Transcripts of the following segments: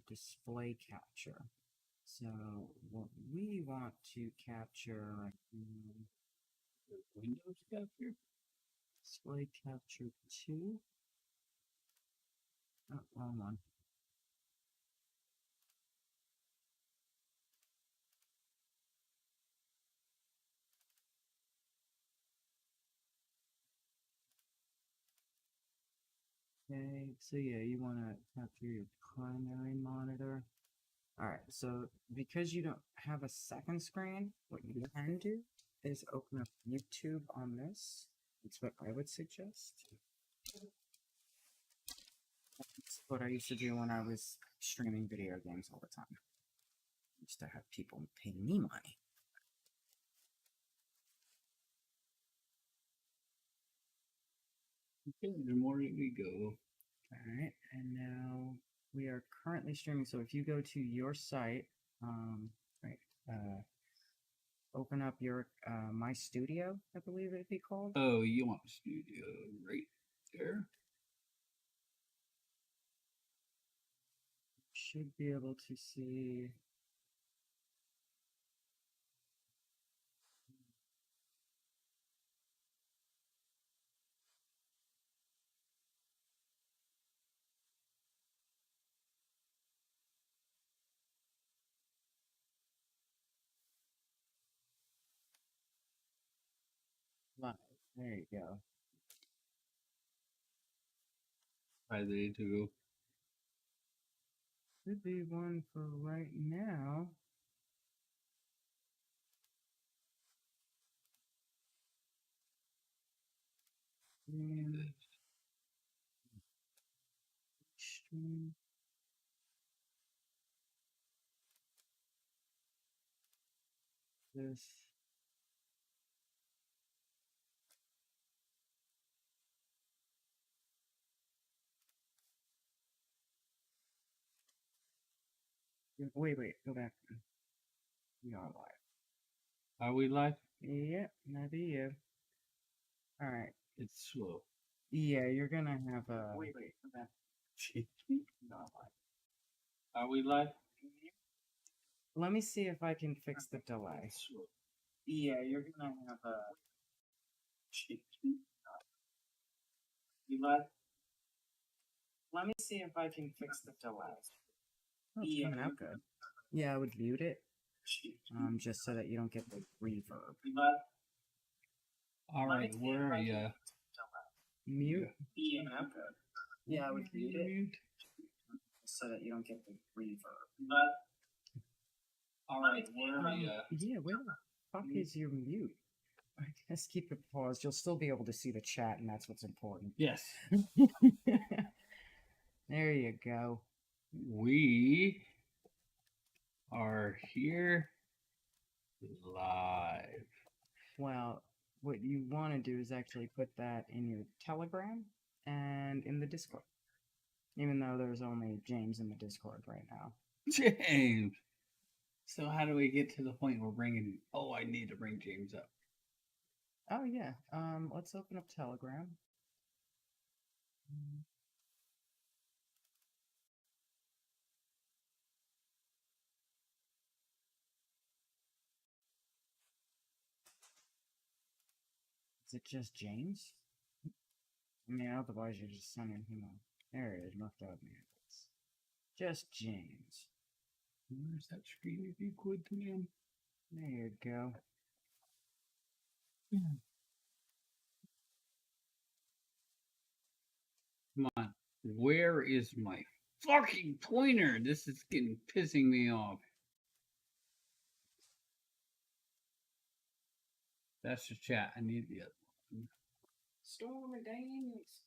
display capture. So what we want to capture, Windows capture? display capture 2. Oh, wrong one. Okay, so yeah, you want to capture your primary monitor. Alright, so because you don't have a second screen, what you can do is open up YouTube on this. That's what I would suggest. That's what I used to do when I was streaming video games all the time. I used to have people pay me money. Okay, the more we go. Alright, and now we are currently streaming, so if you go to your site, right, open up your My Studio, I believe it'd be called. Oh, you want studio right there? Should be able to see. Live. There you go. 5 days ago. Should be one for right now. And stream. This. Wait, go back. We are live. Are we live? Yep, that'd be you. Alright. It's slow. Yeah, you're gonna have a. Wait, go back. Not live. Are we live? Let me see if I can fix the delay. It's slow. Yeah, you're gonna have a. You live? Let me see if I can fix the delay. Oh, it's coming out good. Yeah, I would mute it. Just so that you don't get the reverb. You live? Alright, where are you? Mute. Yeah, coming out good. Yeah, I would mute it. So that you don't get the reverb. You live? Alright, where are you? Yeah, where the fuck is your mute? I guess keep it paused. You'll still be able to see the chat, and that's what's important. Yes. There you go. We are here live. Well, what you want to do is actually put that in your Telegram and in the Discord. Even though there's only James in the Discord right now. James! So how do we get to the point where bringing... Oh, I need to bring James up. Oh, yeah. Let's open up Telegram. Is it just James? I mean, otherwise you're just sending him a... There it is, Murphdog man. It's just James. Where's that screen if you could, man? There you go. Come on. Where is my fucking pointer? This is pissing me off. That's the chat. I need the other one. Storm and Daniels.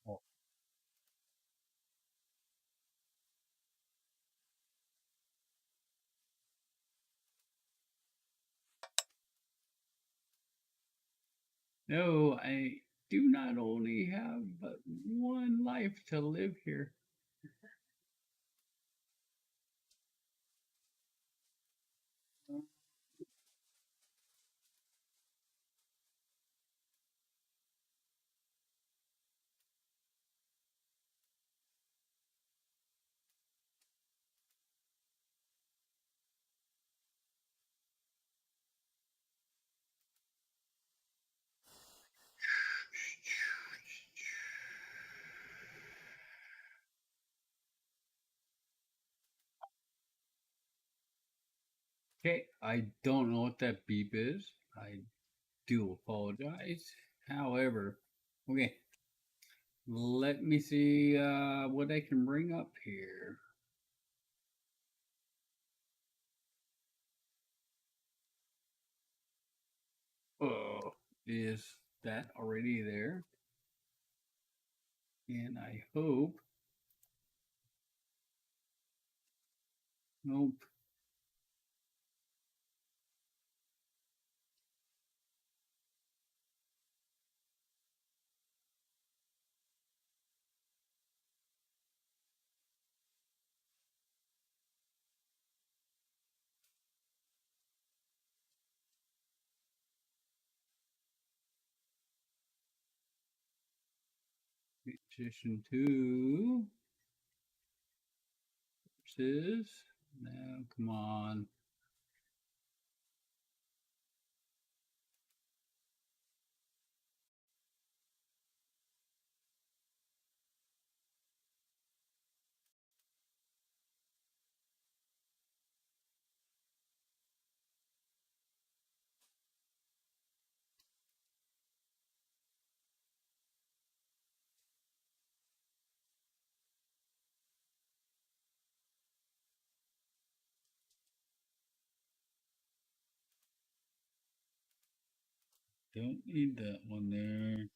Oh. No, I do not only have but one life to live here. Okay, I don't know what that beep is. I do apologize. However, okay, let me see what I can bring up here. Oh, is that already there? And I hope. Nope. Position 2 versus. No, come on. Don't need that one there.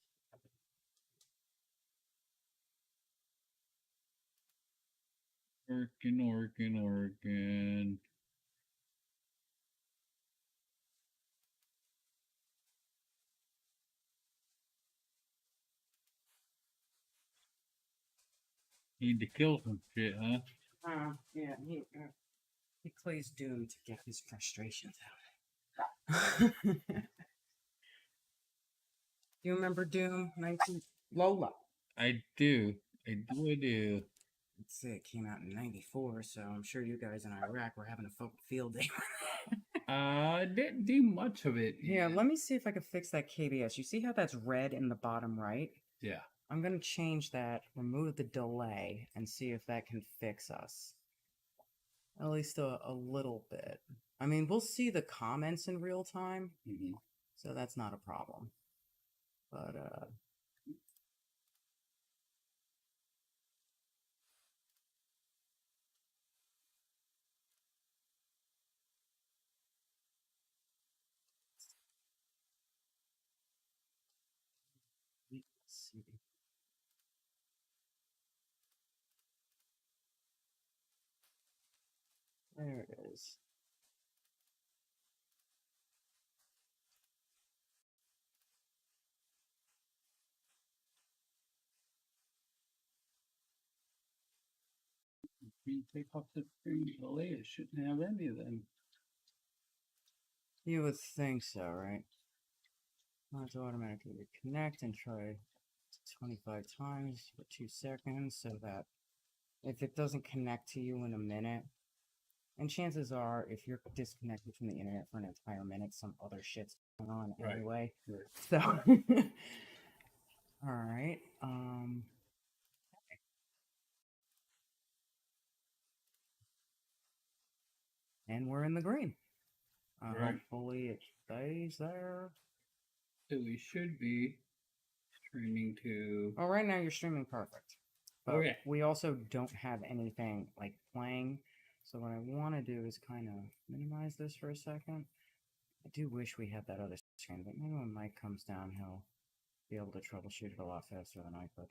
Working. Need to kill some shit, huh? Yeah, he plays Doom to get his frustrations out. Do you remember Doom 19 Lola? I do. I do. Let's see, it came out in '94, so I'm sure you guys in Iraq were having a field day. I didn't do much of it. Yeah, let me see if I can fix that KBS. You see how that's red in the bottom right? Yeah. I'm going to change that, remove the delay, and see if that can fix us. At least a little bit. I mean, we'll see the comments in real time, so that's not a problem. But, let's see. There it is. You take off the screen delay, it shouldn't have any of them. You would think so, right? Let's automatically reconnect and try 25 times for 2 seconds so that if it doesn't connect to you in a minute, and chances are, if you're disconnected from the internet for an entire minute, some other shit's going on anyway. Right. So, all right. And we're in the green. Right. Hopefully it stays there. So we should be streaming to. Oh, right now you're streaming perfect. But Okay. we also don't have anything like playing. So what I want to do is kind of minimize this for a second. I do wish we had that other screen, but maybe when Mike comes down, he'll be able to troubleshoot it a lot faster than I could.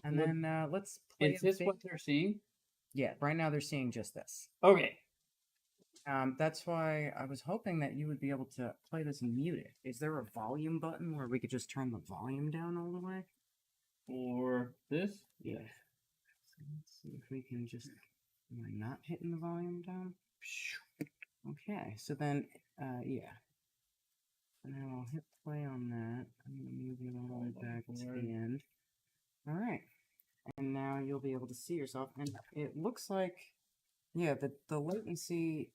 And What- then let's play. Is this what they're seeing? Yeah, right now they're seeing just this. Okay. That's why I was hoping that you would be able to play this muted. Is there a volume button where we could just turn the volume down all the way? Or this? Yeah. So let's see if we can just. Am I not hitting the volume down? Okay, so then, yeah. And then I'll hit play on that. I'm going to move you all the way back to the end. All right. And now you'll be able to see yourself. And it looks like, yeah, the latency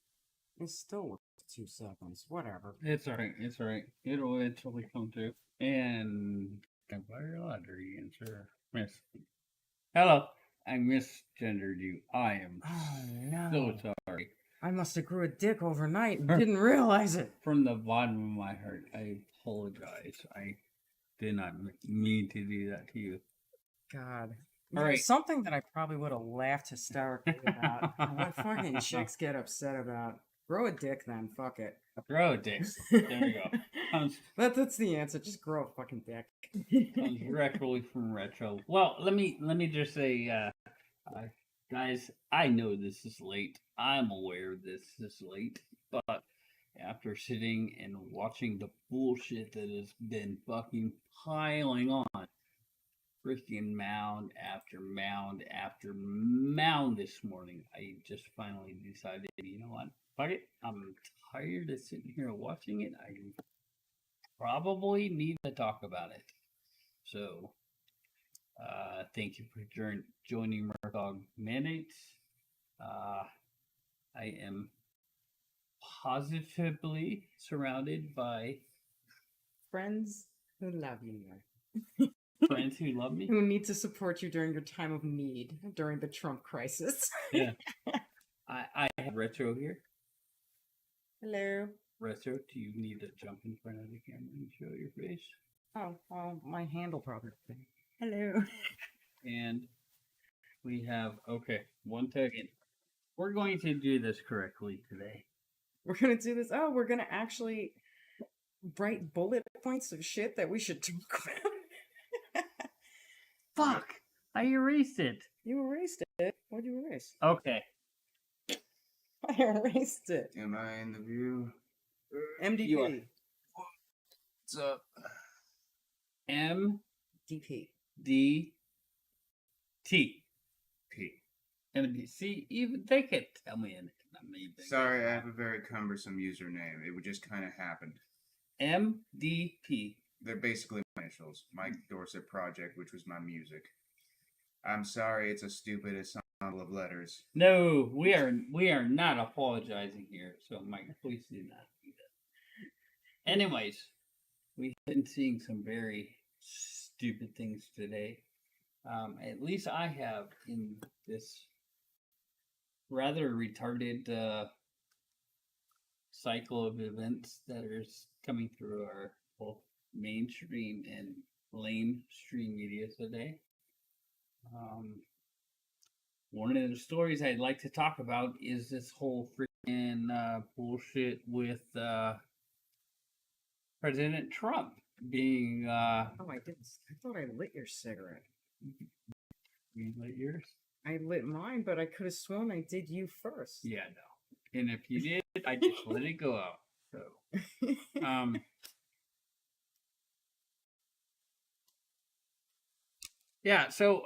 is still 2 seconds. Whatever. It's alright. It's alright. It'll eventually come through. And Vampire Lottery answer. Miss. Hello. I misgendered you. I am Oh, no. so sorry. I must have grew a dick overnight and didn't realize it. From the bottom of my heart, I apologize. I did not mean to do that to you. God. All right. Something that I probably would have laughed hysterically about. What fucking chicks get upset about. Grow a dick then, fuck it. Grow a dick. There we go. That's the answer. Just grow a fucking dick. Comes directly from Retro. Well, let me just say, guys, I know this is late. I'm aware this is late, but after sitting and watching the bullshit that has been fucking piling on, freaking mound after mound after mound this morning, I just finally decided, you know what? Fuck it. I'm tired of sitting here watching it. I probably need to talk about it. So, thank you for joining Murphdog Mandates. I am positively surrounded by friends who love you. Friends who love me? Who need to support you during your time of need, during the Trump crisis. Yeah. I have Retro here. Hello. Retro, do you need to jump in front of the camera and show your face? Oh, my handle probably. Hello. And we have, okay, 1 second. We're going to do this correctly today. We're going to do this. Oh, we're going to actually write bullet points of shit that we should talk about. Fuck! I erased it. You erased it? What'd you erase? Okay. I erased it. Am I in the view? MDP. You are. What's up? DP. D T P. See, even they can't tell me anything. Sorry, I have a very cumbersome username. It would just kind of happen. MDP. They're basically my initials. Mike Dorset Project, which was my music. I'm sorry, it's a stupid ensemble of letters. No, we are not apologizing here. So, Mike, please do not do that. Anyways, we've been seeing some very stupid things today. At least I have in this rather retarded cycle of events that are coming through our both mainstream and lamestream media today. One of the stories I'd like to talk about is this whole freaking bullshit with President Trump being. Oh, I didn't. I thought I lit your cigarette. You lit yours? I lit mine, but I could have sworn I did you first. Yeah, no. And if you did, I just let it go out. So, yeah. So,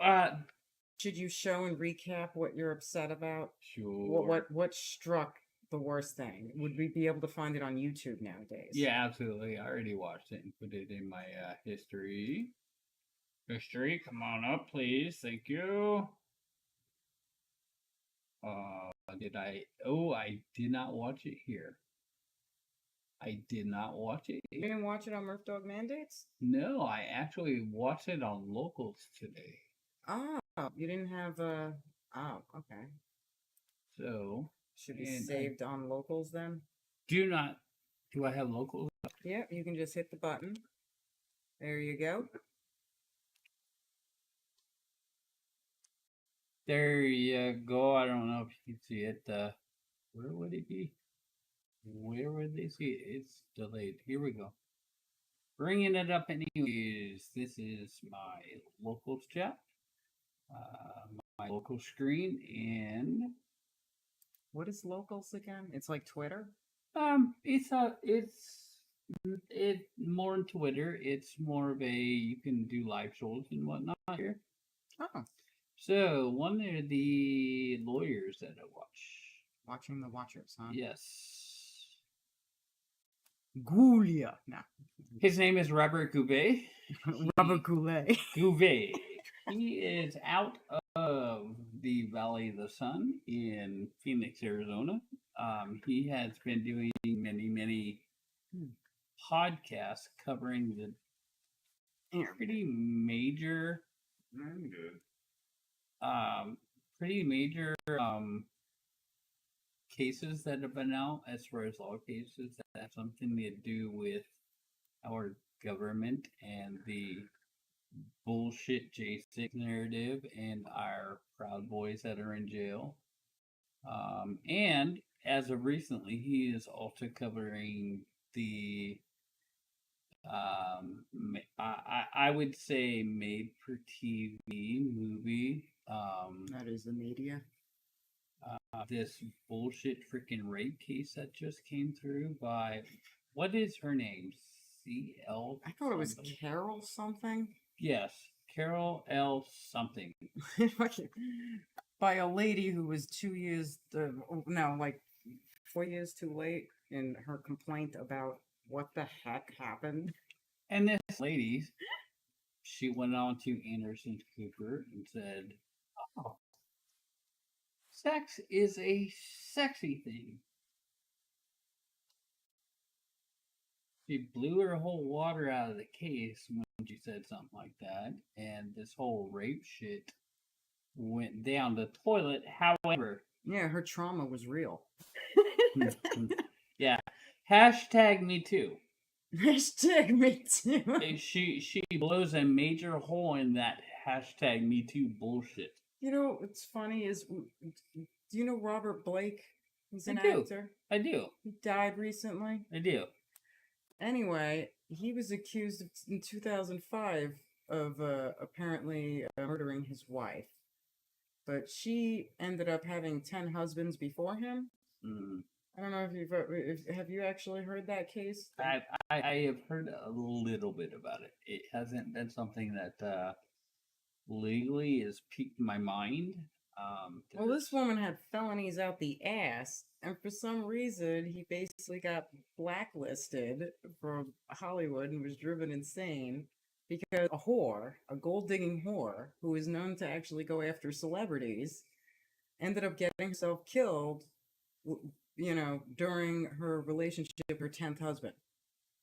should you show and recap what you're upset about? Sure. What struck the worst thing? Would we be able to find it on YouTube nowadays? Yeah, absolutely. I already watched it and put it in my history. History, come on up, please. Thank you. Did I? Oh, I did not watch it here. I did not watch it. You didn't watch it on Murphdog Mandates? No, I actually watched it on Locals today. Oh, you didn't have Oh, okay. So should be saved on Locals then. Do I have Locals? Yeah, you can just hit the button. There you go. There you go. I don't know if you can see it. Where would it be? Where would they see it? It's delayed. Here we go. Bringing it up anyways. This is my Locals chat. My local screen, and what is Locals again? It's like Twitter? It's more on Twitter. It's more of you can do live shows and whatnot here. Oh. So, one of the lawyers that I watch. Watching the Watchers, huh? Yes. Goulia. No. His name is Robert Gouvet. Robert Goulet. Gouvet. He is out of the Valley of the Sun in Phoenix, Arizona. He has been doing many podcasts covering the pretty major cases that have been out, as far as law cases that have something to do with our government and the bullshit J6 narrative and our Proud Boys that are in jail. And as of recently, he is also covering the I would say made for TV movie. That is the media. This bullshit freaking rape case that just came through by what is her name? CL. I thought it was something? Carol something. Yes, Carol L. something. By a lady who was 4 years too late in her complaint about what the heck happened. And this lady, she went on to Anderson Cooper and said, "Oh, sex is a sexy thing." She blew her whole water out of the case when she said something like that, and this whole rape shit went down the toilet. However, Yeah, her trauma was real. yeah, hashtag me too. Hashtag me too. She blows a major hole in that hashtag me too bullshit. You know what's funny is, do you know Robert Blake? He's an I do. actor. I do. He died recently. I do. Anyway, he was accused in 2005 of apparently murdering his wife, but she ended up having 10 husbands before him. Mm. I don't know have you actually heard that case? I have heard a little bit about it. It hasn't been something that legally has piqued my mind. Well, this woman had felonies out the ass, and for some reason, he basically got blacklisted from Hollywood and was driven insane because a gold-digging whore, who is known to actually go after celebrities, ended up getting herself killed, during her relationship with her 10th husband.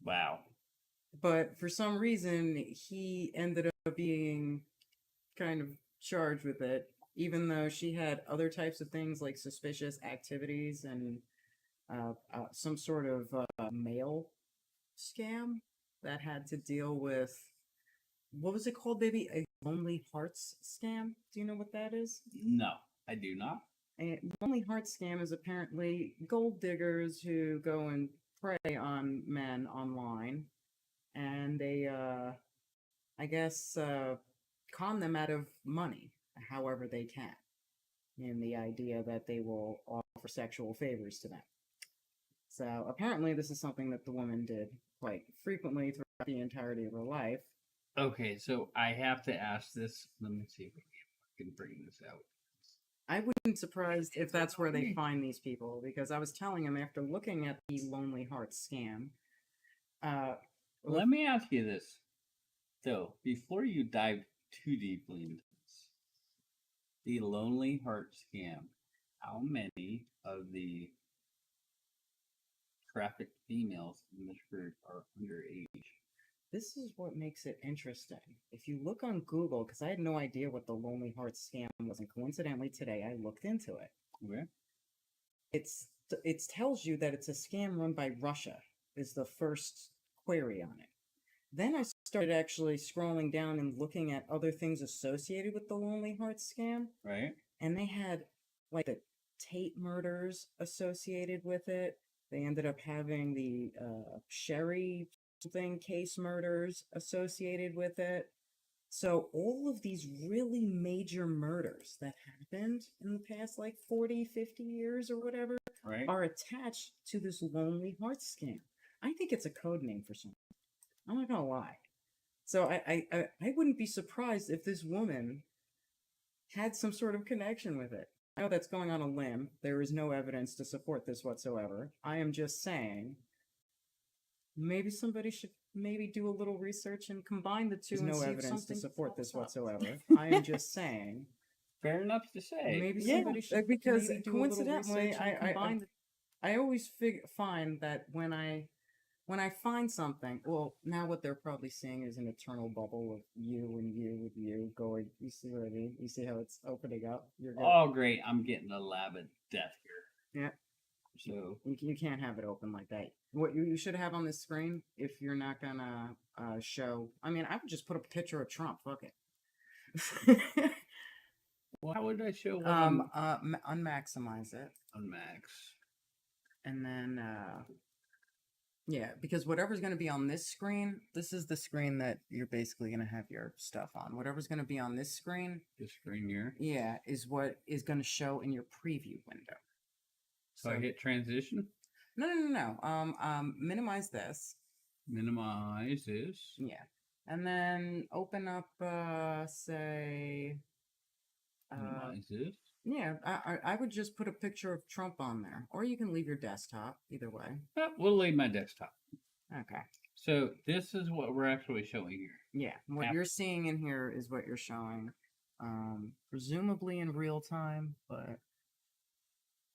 Wow. But for some reason, he ended up being kind of charged with it, even though she had other types of things like suspicious activities and some sort of mail scam that had to deal with, what was it called, baby? A Lonely Hearts scam? Do you know what that is? No, I do not. A Lonely Hearts scam is apparently gold diggers who go and prey on men online, and they, I guess, con them out of money however they can, in the idea that they will offer sexual favors to them. So apparently this is something that the woman did quite frequently throughout the entirety of her life. Okay, so I have to ask this. Let me see if I can bring this out. I wouldn't be surprised if that's where they find these people, because I was telling him after looking at the Lonely Hearts scam. Let me ask you this, though, before you dive too deeply into this. The Lonely Heart scam. How many of the trafficked females in this group are underage? This is what makes it interesting. If you look on Google, because I had no idea what the Lonely Hearts scam was, and coincidentally today I looked into it. Okay. It tells you that it's a scam run by Russia, is the first query on it. Then I started actually scrolling down and looking at other things associated with the Lonely Hearts scam. Right. And they had, like, the Tate murders associated with it. They ended up having the Sherry something case murders associated with it. So all of these really major murders that happened in the past, like, 40, 50 years or whatever, Right. are attached to this Lonely Hearts scam. I think it's a code name for something. I'm not gonna lie. So I wouldn't be surprised if this woman had some sort of connection with it. I know that's going on a limb. There is no evidence to support this whatsoever. I am just saying, maybe somebody should maybe do a little research and combine the two. There's no evidence to support this whatsoever. I am just saying. Fair enough to say. Maybe somebody should, because coincidentally, I always find that when I find something, well, now what they're probably seeing is an eternal bubble of you and you with you going. You see what I mean? You see how it's opening up? Oh, great! I'm getting a lab of death here. Yeah. So You can't have it open like that. What you should have on this screen, if you're not gonna show, I mean, I would just put a picture of Trump. Fuck it. why would I show what I'm Unmaximize it, on Max? and then yeah, because whatever's gonna be on this screen, this is the screen that you're basically gonna have your stuff on. Whatever's gonna be on this screen, This screen here. yeah, is what is gonna show in your preview window. So I hit transition, No. Minimize this. minimize this. Yeah. And then open up, say, Minimize this. yeah, I would just put a picture of Trump on there. Or you can leave your desktop, either way. We'll leave my desktop. Okay. So this is what we're actually showing here. Yeah, what you're seeing in here is what you're showing. Presumably in real time, but...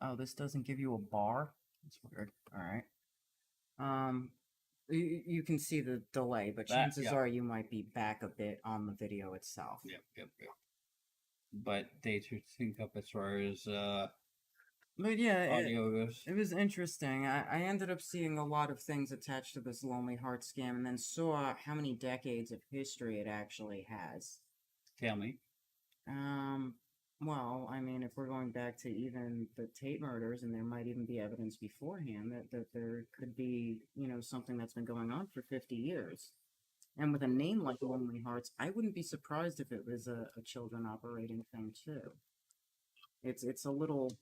Oh, this doesn't give you a bar? That's weird. Alright. You can see the delay, but chances are you might be back a bit on the video itself. Yep. But they should sync up as far as But yeah, audio goes. it was interesting. I ended up seeing a lot of things attached to this Lonely Heart scam, and then saw how many decades of history it actually has. Tell me. Well, I mean, if we're going back to even the Tate murders, and there might even be evidence beforehand that there could be, something that's been going on for 50 years. And with a name like Lonely Hearts, I wouldn't be surprised if it was a children operating thing too. It's a little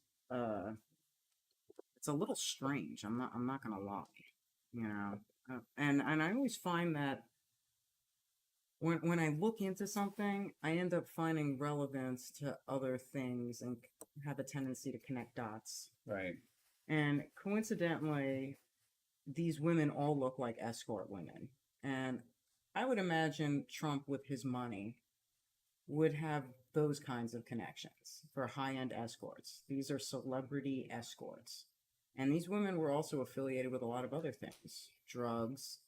strange. I'm not gonna lie, and I always find that when I look into something, I end up finding relevance to other things and have a tendency to connect dots. Right. And coincidentally, these women all look like escort women. And I would imagine Trump, with his money, would have those kinds of connections for high-end escorts. These are celebrity escorts. And these women were also affiliated with a lot of other things. Drugs,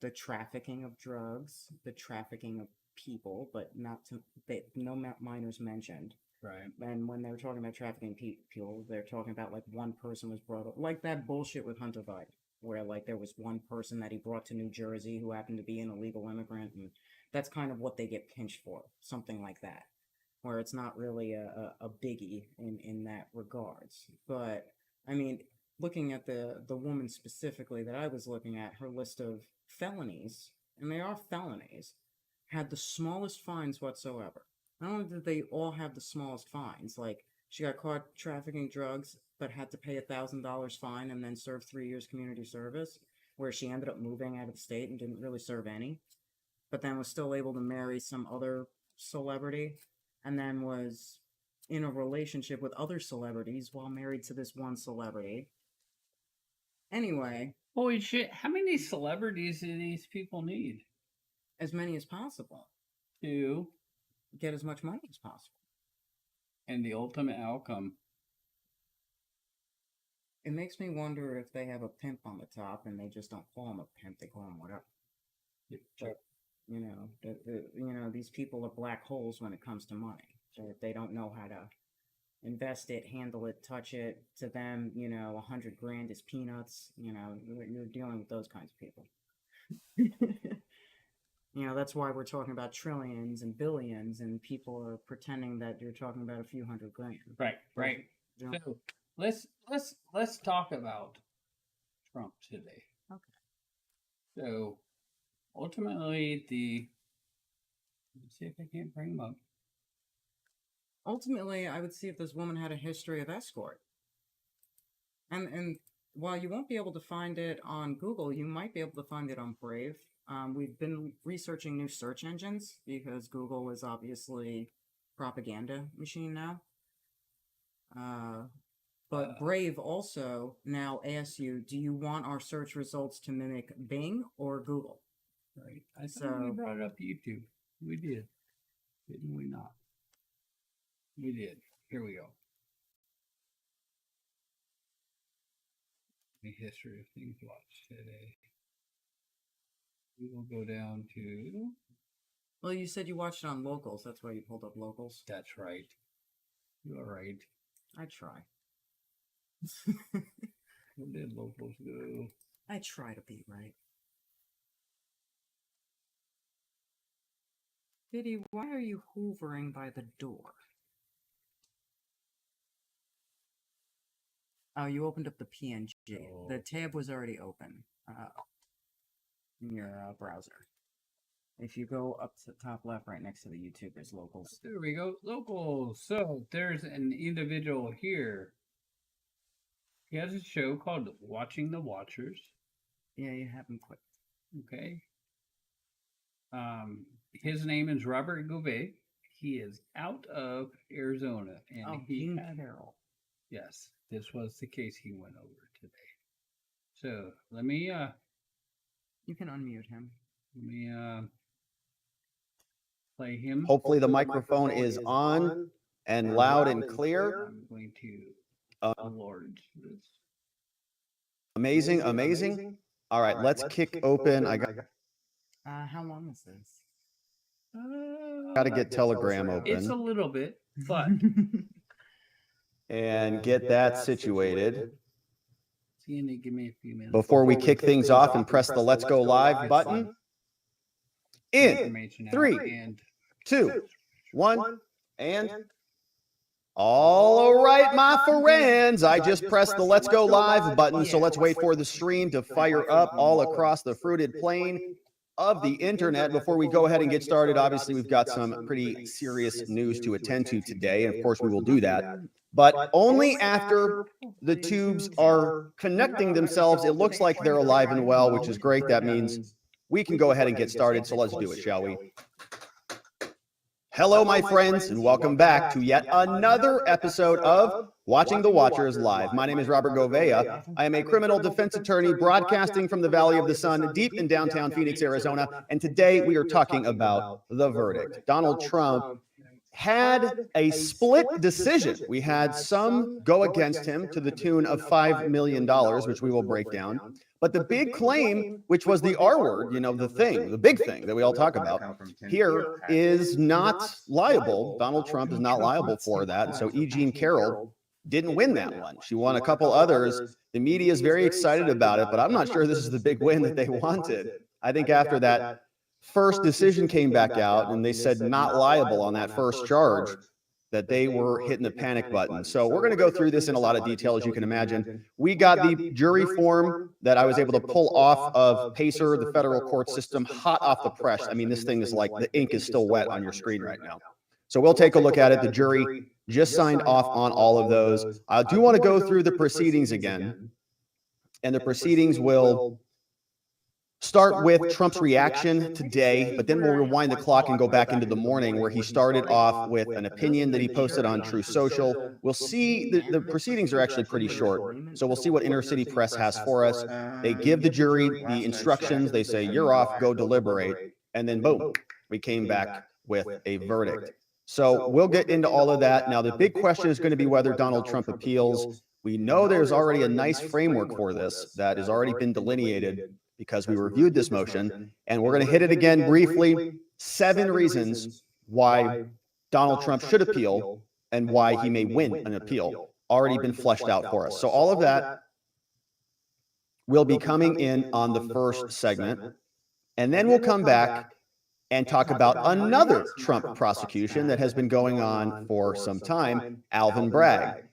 the trafficking of drugs, the trafficking of people, but no minors mentioned. Right. And when they were talking about trafficking people, they're talking about like one person was brought up, like that bullshit with Hunter Biden, where like there was one person that he brought to New Jersey who happened to be an illegal immigrant, and that's kind of what they get pinched for, something like that, where it's not really a biggie in that regards. But I mean, looking at the woman specifically that I was looking at, her list of felonies, and they are felonies, had the smallest fines whatsoever. Not only did they all have the smallest fines, like she got caught trafficking drugs, but had to pay $1,000 fine and then serve 3 years community service, where she ended up moving out of the state and didn't really serve any, but then was still able to marry some other celebrity, and then was in a relationship with other celebrities while married to this one celebrity. Anyway. Holy shit, how many celebrities do these people need? As many as possible. To get as much money as possible. And the ultimate outcome. It makes me wonder if they have a pimp on the top and they just don't call him a pimp, they call him whatever. Sure. These people are black holes when it comes to money. So if they don't know how to invest it, handle it, touch it, to them, $100 grand is peanuts. You're dealing with those kinds of people. That's why we're talking about trillions and billions, and people are pretending that you're talking about a few $100 grand. Right. So let's talk about Trump today. Okay. So ultimately, let's see if I can't bring him up. Ultimately, I would see if this woman had a history of escort. And while you won't be able to find it on Google, you might be able to find it on Brave. We've been researching new search engines because Google is obviously propaganda machine now. But Brave also now asks you, do you want our search results to mimic Bing or Google? Right. I thought we brought up YouTube. We did. Didn't we not? We did. Here we go. The history of things watched today. We will go down to... Well, you said you watched it on Locals. That's why you pulled up Locals. That's right. You are right. I try. Where did locals go? I try to be right. Biddy, why are you hovering by the door? Oh, you opened up the PNG. The tab was already open in your browser. If you go up to the top left, right next to the YouTube, there's locals. There we go. Locals. So there's an individual here. He has a show called Watching the Watchers. Yeah, you haven't quit. Okay. His name is Robert Gouvet. He is out of Arizona, and he had Carol. Yes, this was the case he went over today. So let me You can unmute him. let me play him. Hopefully the microphone is on and loud and clear. I'm going to enlarge this. Amazing, amazing. All right, let's kick open. I How long is this? got to get Telegram It's a open little bit, but and get that situated TNA, give me a few minutes. before we kick things off and press the Let's Go Live button. In Information out 3, and 2, 1, and all right, my friends. I just pressed the Let's Go Live button, so let's wait for the stream to fire up all across the fruited plain of the internet. Before we go ahead and get started, obviously we've got some pretty serious news to attend to today, and of course we will do that, but only after the tubes are connecting themselves. It looks like they're alive and well, which is great. That means we can go ahead and get started, so let's do it, shall we? Hello, my friends, and welcome back to yet another episode of Watching the Watchers Live. My name is Robert Gouveia. I am a criminal defense attorney broadcasting from the Valley of the Sun, deep in downtown Phoenix, Arizona, and today we are talking about the verdict. Donald Trump had a split decision. We had some go against him to the tune of $5 million, which we will break down. But the big claim, which was the R word, you know, the big thing that we all talk about here, is not liable. Donald Trump is not liable for that. And so E. Jean Carroll didn't win that one. She won a couple others. The media is very excited about it, but I'm not sure this is the big win that they wanted. I think after that first decision came back out and they said not liable on that first charge, that they were hitting the panic button. So we're going to go through this in a lot of detail, as you can imagine. We got the jury form that I was able to pull off of PACER, the federal court system, hot off the press. I mean, this thing is like the ink is still wet on your screen right now. So we'll take a look at it. The jury just signed off on all of those. I do want to go through the proceedings again. And the proceedings will start with Trump's reaction today, but then we'll rewind the clock and go back into the morning where he started off with an opinion that he posted on True Social. We'll see the proceedings are actually pretty short. So we'll see what Inner City Press has for us. They give the jury the instructions. They say, you're off, go deliberate. And then boom, we came back with a verdict. So we'll get into all of that. Now, the big question is going to be whether Donald Trump appeals. We know there's already a nice framework for this that has already been delineated, because we reviewed this motion, and we're going to hit it again briefly. 7 reasons why Donald Trump should appeal and why he may win an appeal, already been fleshed out for us. So all of that will be coming in on the first segment, and then we'll come back and talk about another Trump prosecution that has been going on for some time, Alvin Bragg.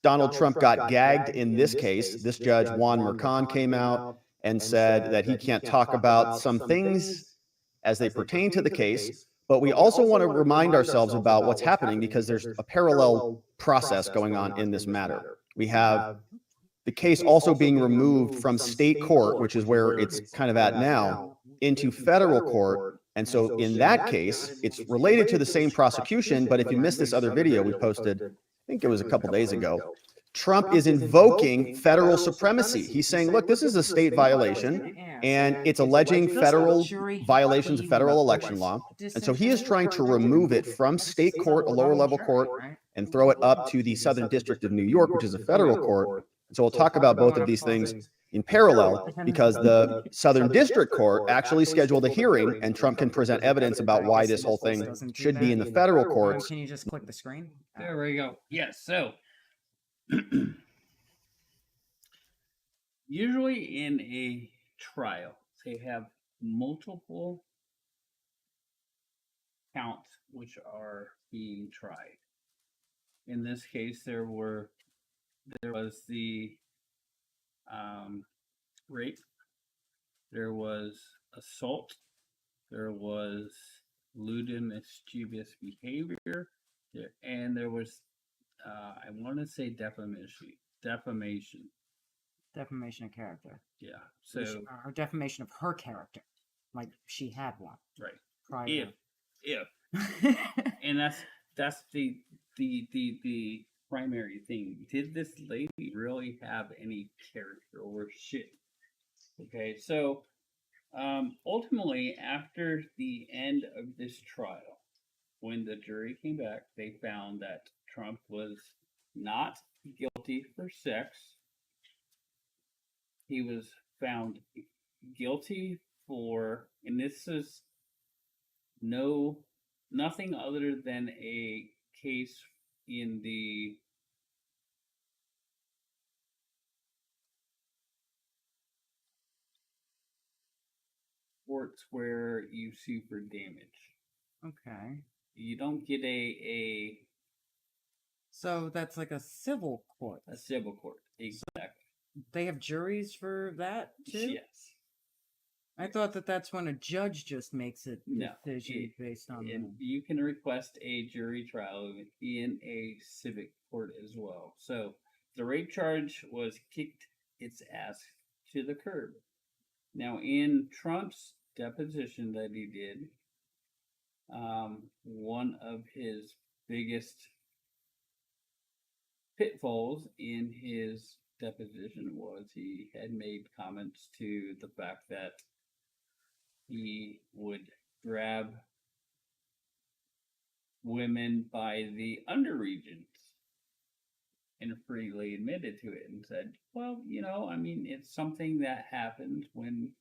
Donald Trump got gagged in this case. This judge, Juan Merchan, came out and said that he can't talk about some things as they pertain to the case, but we also want to remind ourselves about what's happening, because there's a parallel process going on in this matter. We have the case also being removed from state court, which is where it's kind of at now, into federal court. And so in that case, it's related to the same prosecution, but if you missed this other video we posted, I think it was a couple days ago, Trump is invoking federal supremacy. He's saying, look, this is a state violation, and it's alleging federal violations of federal election law. And so he is trying to remove it from state court, a lower level court, and throw it up to the Southern District of New York, which is a federal court. So we'll talk about both of these things in parallel, because the Southern District Court actually scheduled a hearing, and Trump can present evidence about why this whole thing should be in the federal courts. Can you just click the screen? There we go. Yes, so usually in a trial, they have multiple counts which are being tried. In this case, there was the rape, there was assault, there was lewd and mischievous behavior, and there was I want to say defamation. Defamation. Defamation of character. Yeah. Which- So or defamation of her character, like she had one right. prior. If and that's the primary thing. Did this lady really have any character or shit? Okay, so ultimately, after the end of this trial, when the jury came back, they found that Trump was not guilty for sex. He was found guilty for, and this is nothing other than a case in the courts where you sue for damage. Okay. You don't get a So that's like a civil court. civil court. Exactly. They have juries for that too? Yes. I thought that that's when a judge just makes a No, decision based on And you can request a jury trial in a civic court as well. So the rape charge was kicked its ass to the curb. Now, in Trump's deposition that he did, one of his biggest pitfalls in his deposition was he had made comments to the fact that he would grab women by the underregions and freely admitted to it and said, well, I mean, it's something that happens when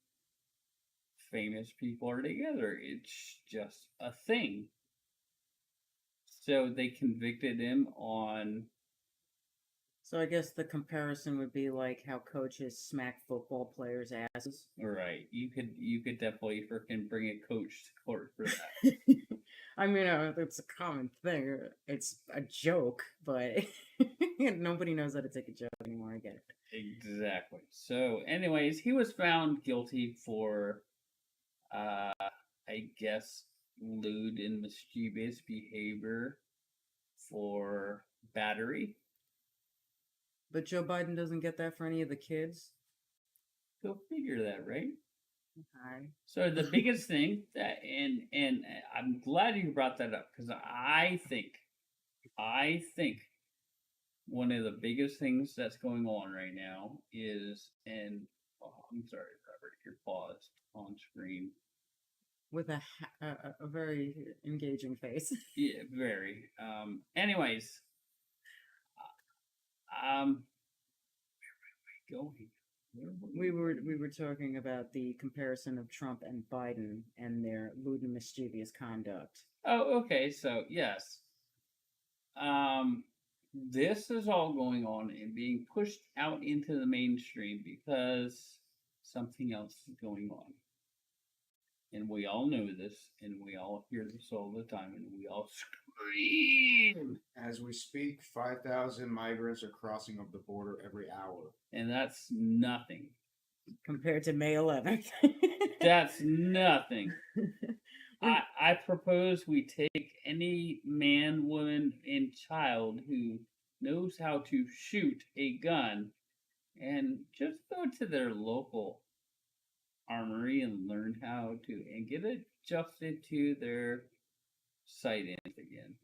famous people are together. It's just a thing. So they convicted him on. So I guess the comparison would be like how coaches smack football players' asses. Right. You could definitely freaking bring a coach to court for that. I mean, it's a common thing. It's a joke, but nobody knows how to take a joke anymore. I get it. Exactly. So, anyways, he was found guilty for, I guess, lewd and mischievous behavior, for battery. But Joe Biden doesn't get that for any of the kids. Go figure that, right? Okay. So the biggest thing that, and I'm glad you brought that up, because I think one of the biggest things that's going on right now is, and I'm sorry, Robert, you're paused on screen. With a very engaging face. Yeah, very. Anyways, where were we going? We were talking about the comparison of Trump and Biden and their lewd and mischievous conduct. Oh, okay. So yes, this is all going on and being pushed out into the mainstream because something else is going on, and we all know this, and we all hear this all the time, and we all scream. As we speak, 5,000 migrants are crossing of the border every hour. And that's nothing. Compared to May 11th. That's nothing. I propose we take any man, woman, and child who knows how to shoot a gun and just go to their local armory and learn how to, and get adjusted to their sight ins again.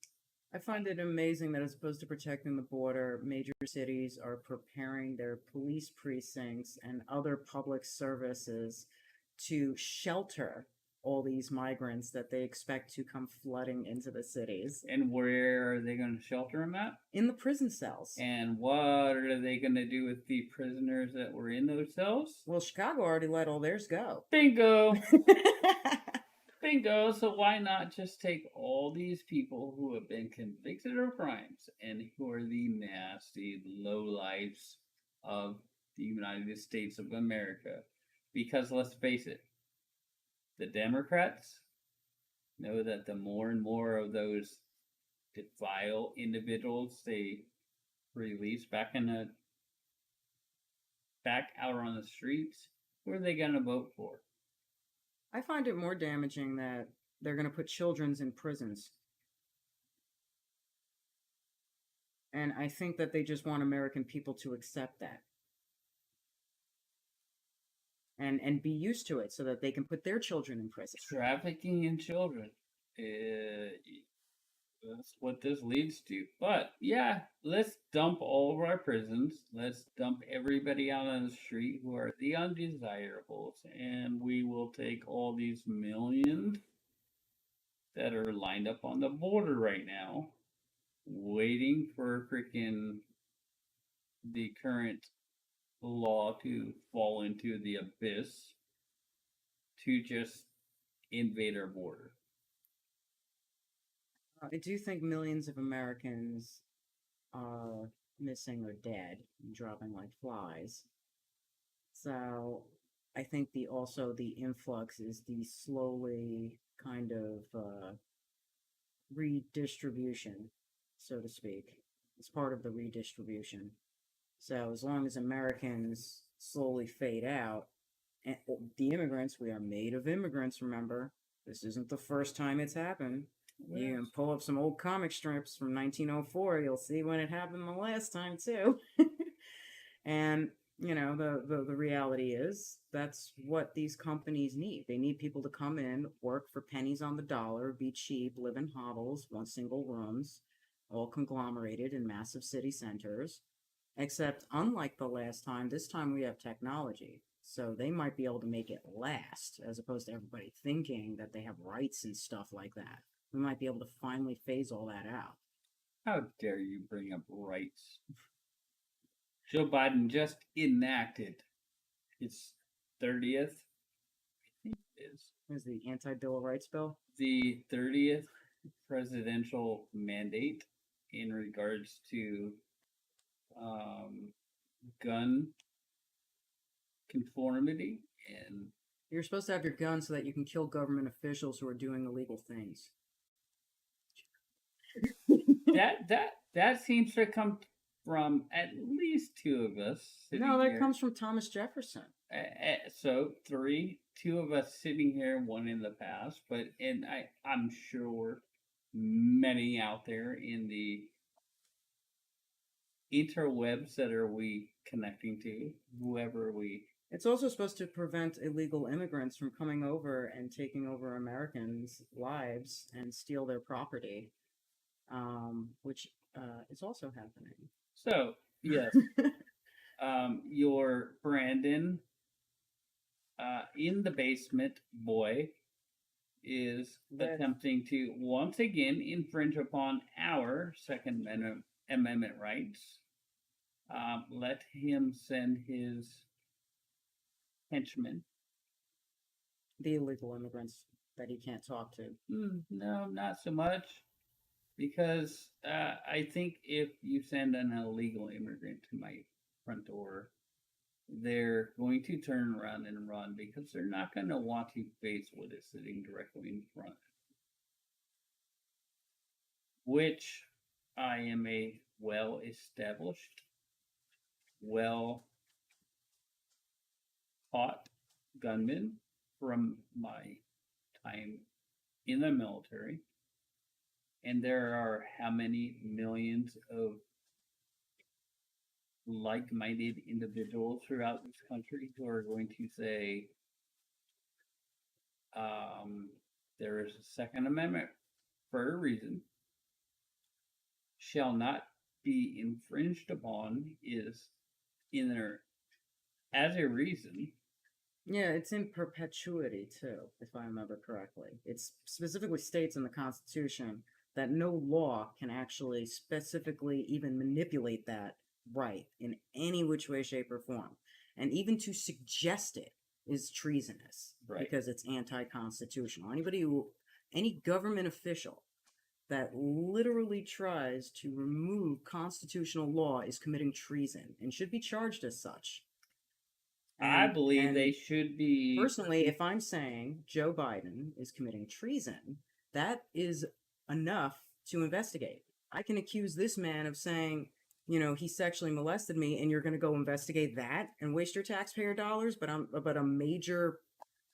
I find it amazing that as opposed to protecting the border, major cities are preparing their police precincts and other public services to shelter all these migrants that they expect to come flooding into the cities. And where are they going to shelter them at? In the prison cells. And what are they going to do with the prisoners that were in those cells? Well, Chicago already let all theirs go. Bingo! Bingo! So why not just take all these people who have been convicted of crimes and who are the nasty lowlifes of the United States of America. Because let's face it, the Democrats know that the more and more of those vile individuals they release back out on the streets, who are they going to vote for? I find it more damaging that they're going to put children in prisons. And I think that they just want American people to accept that. And be used to it so that they can put their children in prison. Trafficking in children. That's what this leads to. But yeah, let's dump all of our prisons. Let's dump everybody out on the street who are the undesirables. And we will take all these millions that are lined up on the border right now, waiting for freaking the current law to fall into the abyss to just invade our border. I do think millions of Americans are missing or dead and dropping like flies. So I think the influx is the slowly kind of redistribution, so to speak. It's part of the redistribution. So as long as Americans slowly fade out, and the immigrants, we are made of immigrants, remember? This isn't the first time it's happened. You can pull up some old comic strips from 1904. You'll see when it happened the last time, too. And, you know, the reality is that's what these companies need. They need people to come in, work for pennies on the dollar, be cheap, live in hovels, one single rooms, all conglomerated in massive city centers. Except, unlike the last time, this time we have technology. So they might be able to make it last, as opposed to everybody thinking that they have rights and stuff like that. We might be able to finally phase all that out. How dare you bring up rights? Joe Biden just enacted his 30th, I think it is the anti-Bill of Rights bill? The 30th presidential mandate in regards to gun conformity, and you're supposed to have your gun so that you can kill government officials who are doing illegal things. that seems to come from at least two of us. No, that comes from Thomas Jefferson. So two of us sitting here, one in the past, and I'm sure many out there in the interwebs that are we connecting to, whoever we. It's also supposed to prevent illegal immigrants from coming over and taking over Americans' lives and steal their property, which is also happening. So, yes, your Brandon in the basement boy is attempting to once again infringe upon our Second Amendment rights. Let him send his henchmen. The illegal immigrants that he can't talk to. No, not so much. Because I think if you send an illegal immigrant to my front door, they're going to turn around and run because they're not going to want to face what is sitting directly in front. Which I am a well-established, well-taught gunman from my time in the military. And there are how many millions of like-minded individuals throughout this country who are going to say, there is a Second Amendment for a reason, shall not be infringed upon, is in there as a reason. Yeah, it's in perpetuity too, if I remember correctly. It specifically states in the Constitution that no law can actually specifically even manipulate that right in any which way, shape, or form. And even to suggest it is treasonous, right? Because it's anti-constitutional. Any government official that literally tries to remove constitutional law is committing treason and should be charged as such. I And- believe and they should be. Personally, if I'm saying Joe Biden is committing treason, that is enough to investigate. I can accuse this man of saying, he sexually molested me, and you're going to go investigate that and waste your taxpayer dollars. But a major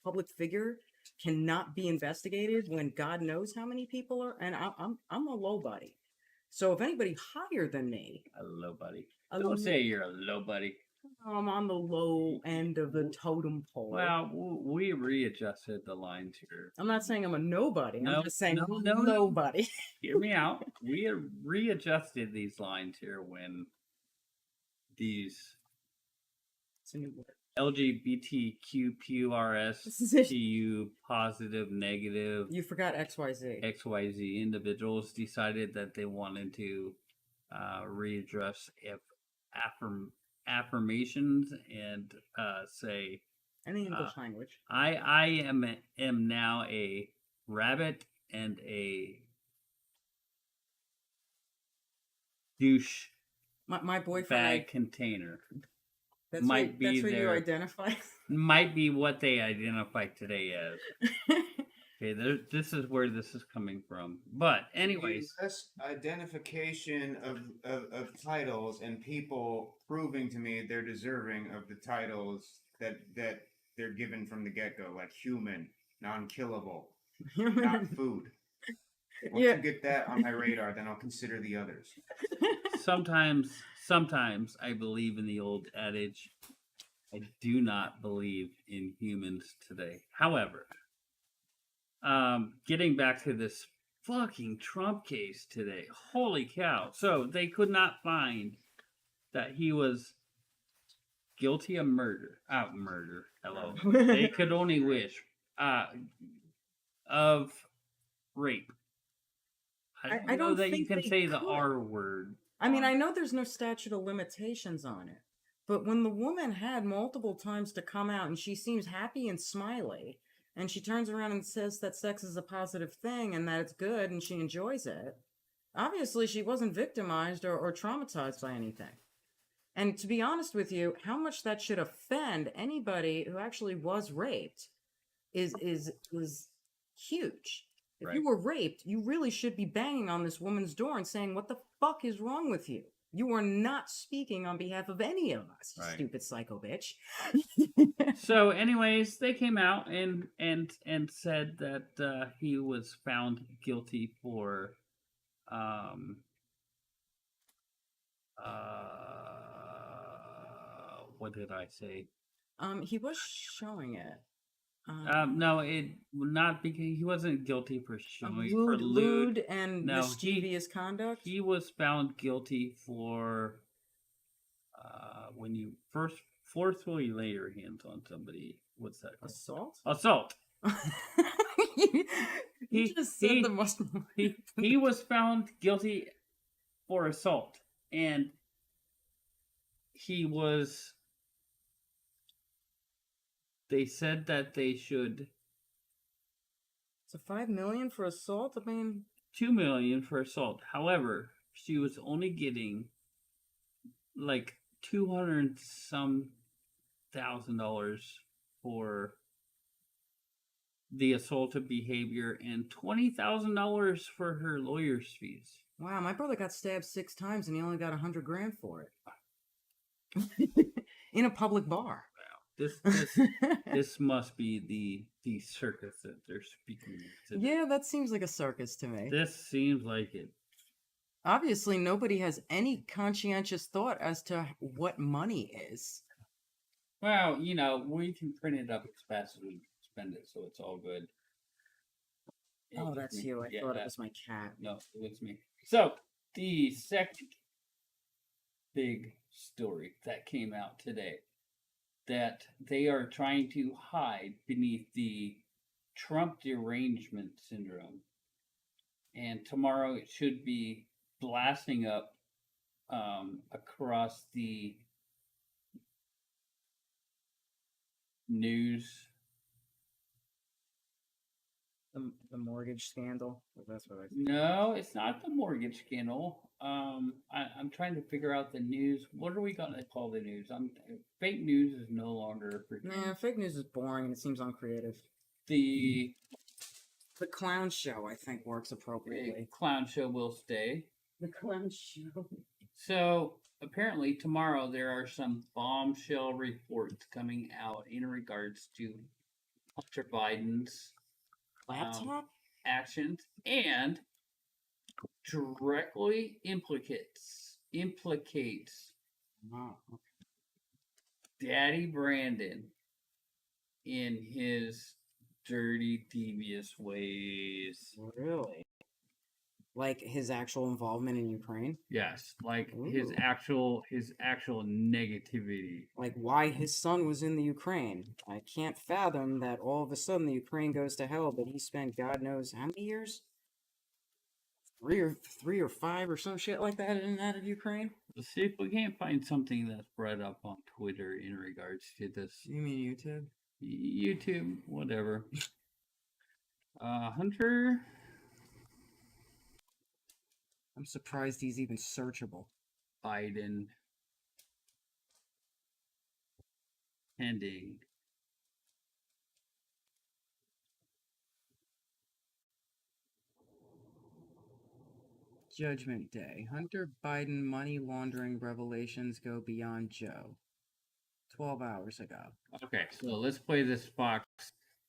public figure cannot be investigated when God knows how many people are. And I'm a low buddy. So if anybody higher than me, A low buddy. a Don't l- say you're a low buddy. I'm on the low end of the totem pole. Well, we readjusted the lines here. I'm not saying I'm a nobody. No, I'm just saying no, nobody. Hear me out. We readjusted these lines here when these It's a new word. LGBTQPRSTU positive, negative, You forgot XYZ. XYZ individuals decided that they wanted to readdress affirmations and say, Any English language. I am now a rabbit and a douche My boyfriend. bag container. That's might what, be that's what you there. identify. Might be what they identify today as. Okay, this is where this is coming from. But anyways, This identification of titles and people proving to me they're deserving of the titles that they're given from the get-go, like human, non-killable, not food. Once Yeah. you get that on my radar, then I'll consider the others. sometimes I believe in the old adage. I do not believe in humans today. However, getting back to this fucking Trump case today. Holy cow. So they could not find that he was guilty of murder. Murder. Hello. They could only wish. Of rape. I know don't that you think can they say the could. R word. I mean, I know there's no statute of limitations on it, but when the woman had multiple times to come out and she seems happy and smiley, and she turns around and says that sex is a positive thing and that it's good and she enjoys it, obviously she wasn't victimized or traumatized by anything. And to be honest with you, how much that should offend anybody who actually was raped is huge. If you Right. were raped, you really should be banging on this woman's door and saying, "What the fuck is wrong with you? You are not speaking on behalf of any of us, you Right. stupid psycho bitch." So, anyways, they came out and said that he was found guilty for what did I say? He was showing it. No, it not because he wasn't guilty for showing for Lewd, lewd. lewd and No, mischievous conduct. He was found guilty for when you forcefully lay your hands on somebody. What's that called? Assault. Assault. you He- just said he- the most. He was found guilty for assault, and he was. They said that they should So $5 million for assault. I mean, $2 million for assault. However, she was only getting like $200 some $1,000 for the assaultive behavior and $20,000 for her lawyer's fees. wow, my brother got stabbed 6 times and he only got $100,000 for it in a public bar. This must be the circus that they're speaking of today. Yeah, that seems like a circus to me. This seems like it. Obviously, nobody has any conscientious thought as to what money is. Well, we can print it up as fast as we spend it, so it's all good. Oh, It's that's me. you. I Yeah, thought it that- was my cat. No, it's me. So, the second big story that came out today that they are trying to hide beneath the Trump derangement syndrome. And tomorrow it should be blasting up across the news the mortgage scandal? That's what I. No, it's not the mortgage scandal. I'm trying to figure out the news. What are we gonna call the news? Fake news is no longer Nah, fake news is boring and it seems uncreative. the The clown show, I think, works appropriately. clown show will stay. The clown show. So apparently tomorrow there are some bombshell reports coming out in regards to Hunter Biden's Laptop? actions and directly implicates Oh, Daddy Brandon in his dirty, devious ways. really? Like his actual involvement in Ukraine? Yes, like his Ooh. actual negativity. Like why his son was in the Ukraine. I can't fathom that all of a sudden the Ukraine goes to hell, but he spent God knows how many years? Three or five or some shit like that in and out of Ukraine? Let's see if we can't find something that's brought up on Twitter in regards to this. You mean YouTube? YouTube, whatever. Hunter. I'm surprised he's even searchable. Biden pending. Judgment Day. Hunter Biden money laundering revelations go beyond Joe. 12 hours ago. Okay, so let's play this Fox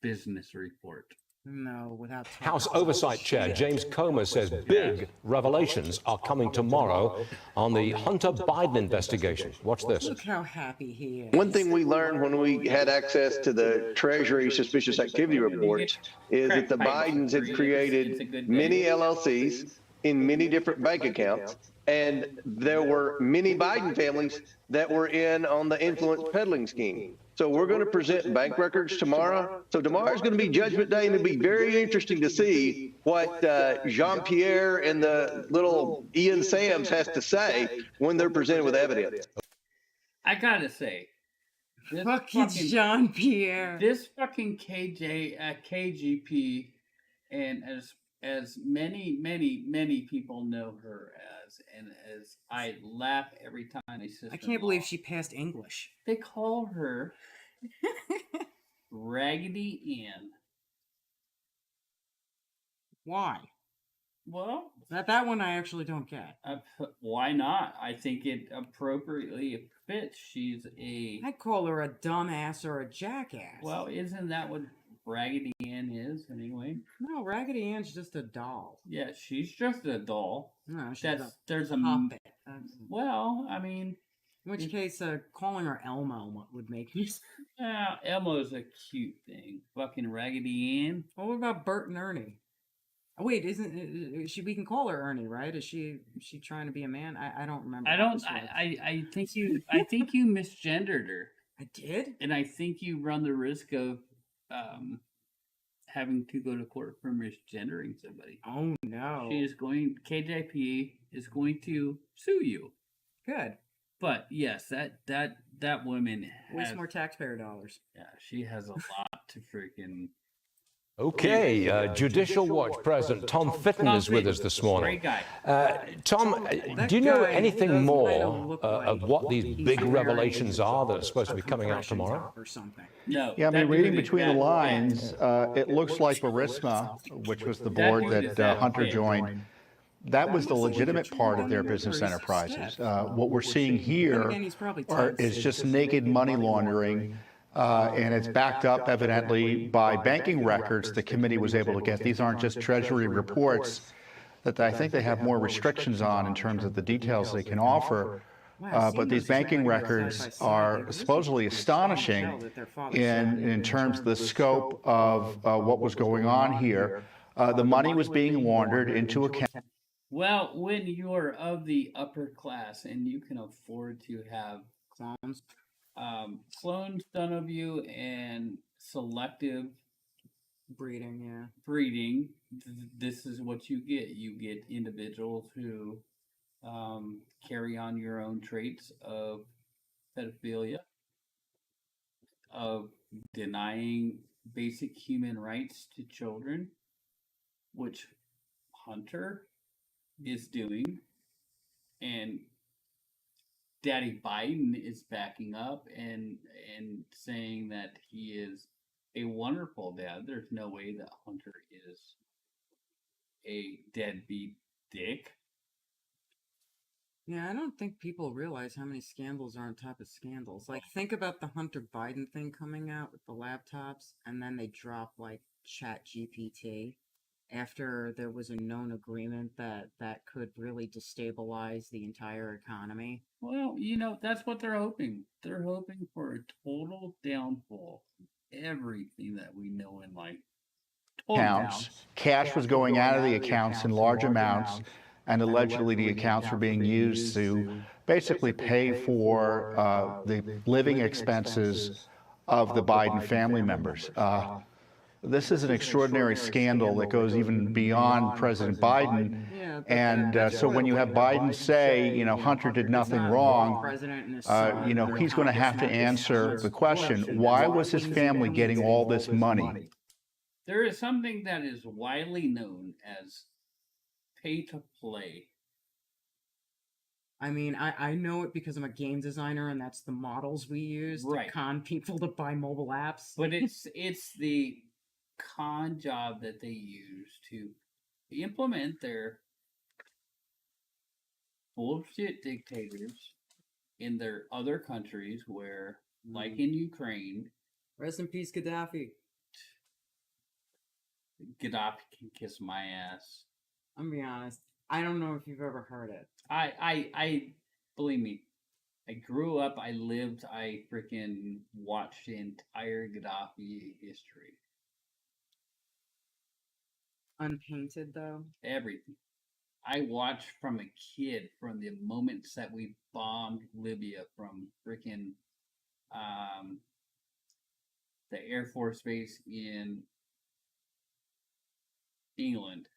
business report. No, without House Oversight Chair James Comer says big revelations are coming tomorrow on the Hunter Biden investigation. Watch this. Look how happy he is. One thing we learned when we had access to the Treasury suspicious activity reports is that the Bidens had created many LLCs in many different bank accounts, and there were many Biden families that were in on the influence peddling scheme. So we're going to present bank records tomorrow. So tomorrow is going to be Judgment Day, and it'll be very interesting to see what Jean-Pierre and the little Ian Sams has to say when they're presented with evidence. I gotta say, this Fucking Jean-Pierre. This fucking KGP, and as many people know her as, and as I laugh every time they say, I can't believe she passed English. They call her Raggedy Ann. Why? Well, That one I actually don't get. why not? I think it appropriately fits. She's a... I'd call her a dumbass or a jackass. Well, isn't that what Raggedy Ann is, anyway? No, Raggedy Ann's just a doll. Yeah, she's just a doll. No, she's There's a a... puppet. Well, I mean... In which case, calling her Elmo would make me... Yeah, Elmo's a cute thing. Fucking Raggedy Ann. Well, what about Bert and Ernie? Oh, wait, isn't she? We can call her Ernie, right? Is she trying to be a man? I don't remember. I think you misgendered her. I did? And I think you run the risk of having to go to court for misgendering somebody. Oh no. KJP is going to sue you. Good. But yes, that woman Waste more taxpayer dollars. Yeah, she has a lot to freaking... Okay, Judicial Watch President Tom Fitton is with us this morning. Great guy. Tom, do you know anything more of what these big revelations are that are supposed to be coming out tomorrow? No. Yeah, I mean, reading between the lines, it looks like Burisma, which was the board that Hunter joined, that was the legitimate part of their business enterprises. What we're seeing here is just naked money laundering. And it's backed up evidently by banking records the committee was able to get. These aren't just Treasury reports that I think they have more restrictions on in terms of the details they can offer. But these banking records are supposedly astonishing in terms of the scope of what was going on here. The money was being laundered into account. Well, when you're of the upper class and you can afford to have clones done of you and selective breeding, this is what you get. You get individuals who carry on your own traits of pedophilia, of denying basic human rights to children, which Hunter is doing, and Daddy Biden is backing up and saying that he is a wonderful dad. There's no way that Hunter is a deadbeat dick. Yeah, I don't think people realize how many scandals are on top of scandals. Like, think about the Hunter Biden thing coming out with the laptops, and then they drop, like, Chat GPT after there was a known agreement that that could really destabilize the entire economy. Well, that's what they're hoping. They're hoping for a total downfall of everything that we know in life. Total Accounts. Cash was going out of the accounts in large amounts, and allegedly the accounts were being used to basically pay for the living expenses of the Biden family members. This is an extraordinary scandal that goes even beyond President Biden. Yeah, but And so when you have Biden say, Hunter did nothing wrong, he's going to have to answer the question, why was his family getting all this money? There is something that is widely known as pay to play. I mean, I know it because I'm a game designer, and that's the models we use to con people to buy mobile apps. But it's the con job that they use to implement their bullshit dictators in their other countries where, like in Ukraine, Rest in peace, Gaddafi. Gaddafi can kiss my ass. I'm gonna be honest. I don't know if you've ever heard it. I believe me. I grew up, I lived, I freaking watched the entire Gaddafi history. Unpainted, though? Everything. I watched from a kid from the moments that we bombed Libya from freaking the Air Force Base in England,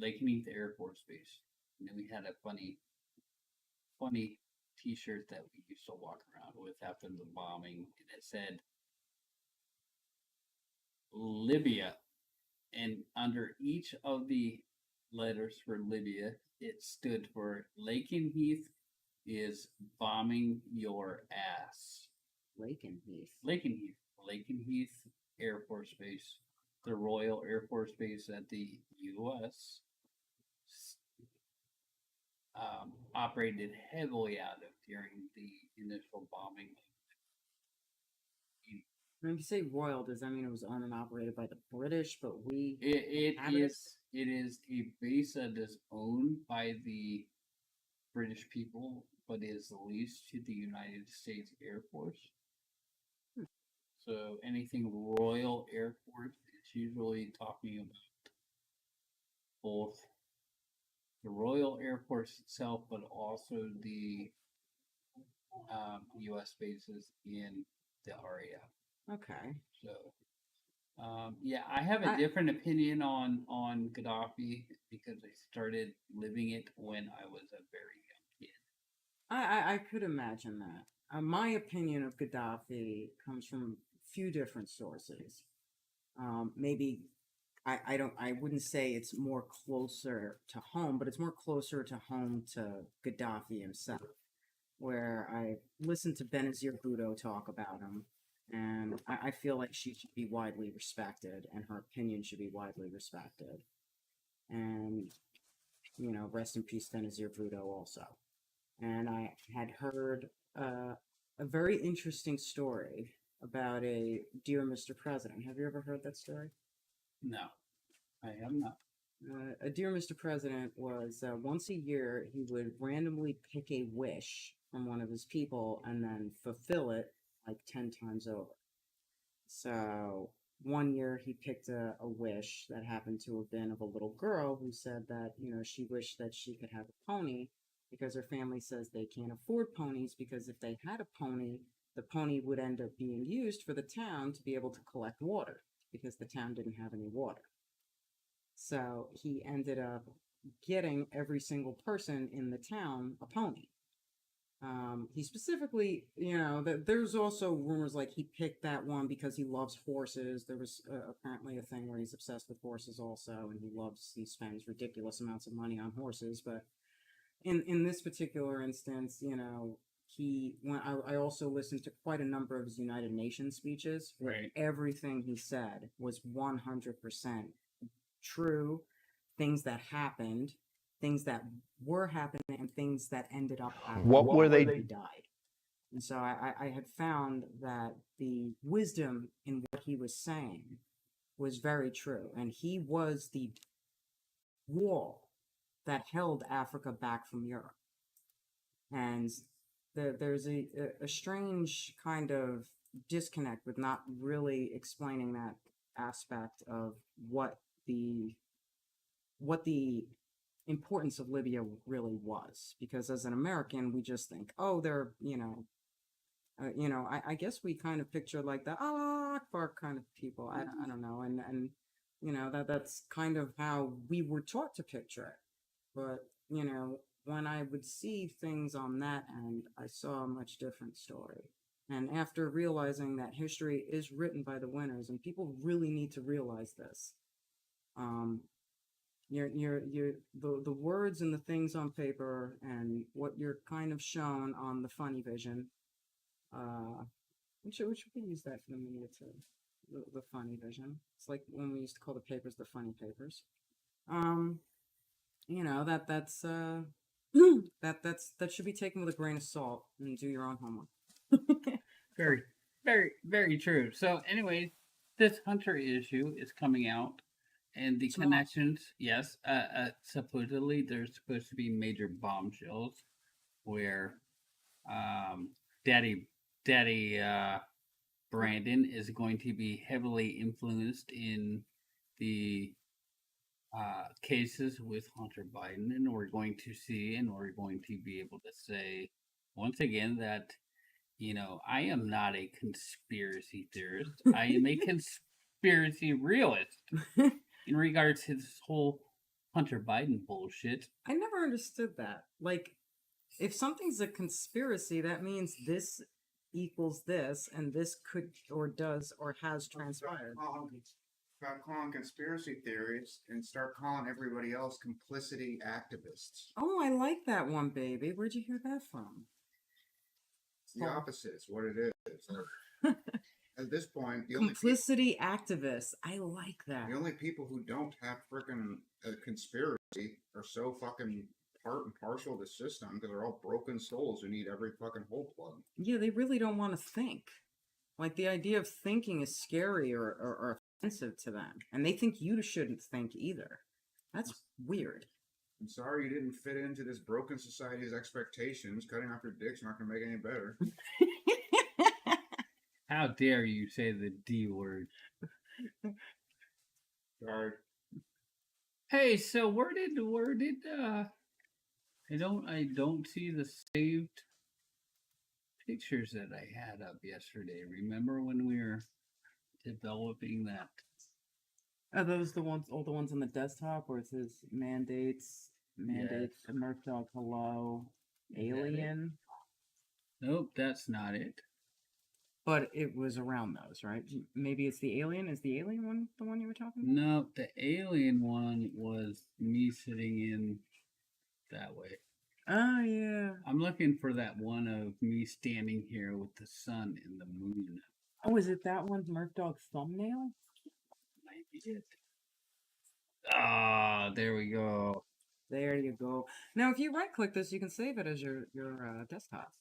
Lakenheath Air Force Base. And then we had a funny T-shirt that we used to walk around with after the bombing, and it said Libya, and under each of the letters for Libya, it stood for Lakenheath is bombing your ass. Lakenheath Air Force Base, the Royal Air Force Base at the U.S. Operated heavily out of during the initial bombing. When you say royal, does that mean it was owned and operated by the British, but we... It is a base that is owned by the British people, but is leased to the United States Air Force. So anything Royal Air Force, it's usually talking about both the Royal Air Force itself, but also the U.S. bases in the area. Okay. So, yeah, I have a different opinion on Gaddafi because I started living it when I was a very young kid. I could imagine that. My opinion of Gaddafi comes from a few different sources. Maybe I wouldn't say it's more closer to home, but it's more closer to home to Gaddafi himself, where I listened to Benazir Bhutto talk about him, and I feel like she should be widely respected, and her opinion should be widely respected. And, rest in peace, Benazir Bhutto also. And I had heard a very interesting story about a Dear Mr. President. Have you ever heard that story? No, I have not. A Dear Mr. President was once a year he would randomly pick a wish from one of his people and then fulfill it like 10 times over. So one year he picked a wish that happened to have been of a little girl who said that, she wished that she could have a pony because her family says they can't afford ponies because if they had a pony, the pony would end up being used for the town to be able to collect water because the town didn't have any water. So he ended up getting every single person in the town a pony. He specifically, there's also rumors like he picked that one because he loves horses. There was apparently a thing where he's obsessed with horses also, and he spends ridiculous amounts of money on horses. But in this particular instance, I also listened to quite a number of his United Nations speeches where Right. everything he said was 100% true, things that happened, things that were happening, and things that ended up happening. What were they? He died. And so I had found that the wisdom in what he was saying was very true. And he was the wall that held Africa back from Europe. And there's a strange kind of disconnect with not really explaining that aspect of what the importance of Libya really was. Because as an American, we just think, oh, they're, I guess we kind of picture like the Allah Akbar kind of people. I don't know. And that's kind of how we were taught to picture it. But, when I would see things on that end, I saw a much different story. And after realizing that history is written by the winners, and people really need to realize this, the words and the things on paper and what you're kind of shown on the funny vision, we should use that for the media too. The funny vision. It's like when we used to call the papers the funny papers. That should be taken with a grain of salt and do your own homework. Very, very, very true. So, anyways, this Hunter issue is coming out, and the Tomorrow. connections. Yes, supposedly there's supposed to be major bombshells where, Daddy Brandon is going to be heavily influenced in the cases with Hunter Biden, and we're going to see, and we're going to be able to say once again that, I am not a conspiracy theorist. I am a conspiracy realist in regards to this whole Hunter Biden bullshit. I never understood that. Like, if something's a conspiracy, that means this equals this, and this could or does or has transpired. Stop calling conspiracy theories and start calling everybody else complicity activists. Oh, I like that one, baby. Where'd you hear that from? It's the opposite. It's what it is. At this point, the Complicity activists. I like that. only people who don't have freaking conspiracy are so fucking part and parcel of the system because they're all broken souls who need every fucking hole plugged. Yeah, they really don't want to think. Like, the idea of thinking is scary or offensive to them. And they think you shouldn't think either. That's weird. I'm sorry you didn't fit into this broken society's expectations. Cutting off your dick's not going to make it any better. How dare you say the D word? Sorry. Hey, so where did I don't see the saved pictures that I had up yesterday. Remember when we were developing that? Are those all the ones on the desktop where it says mandates, Yes. Murphdog, hello, Is that it? alien? Nope, that's not it. But it was around those, right? Maybe it's the alien. Is the alien one the one you were talking about? No, the alien one was me sitting in that way. Oh, yeah. I'm looking for that one of me standing here with the sun and the moon. Oh, is it that one's Murphdog thumbnail? Might be it. Ah, there we go. There you go. Now, if you right-click this, you can save it as your desktop.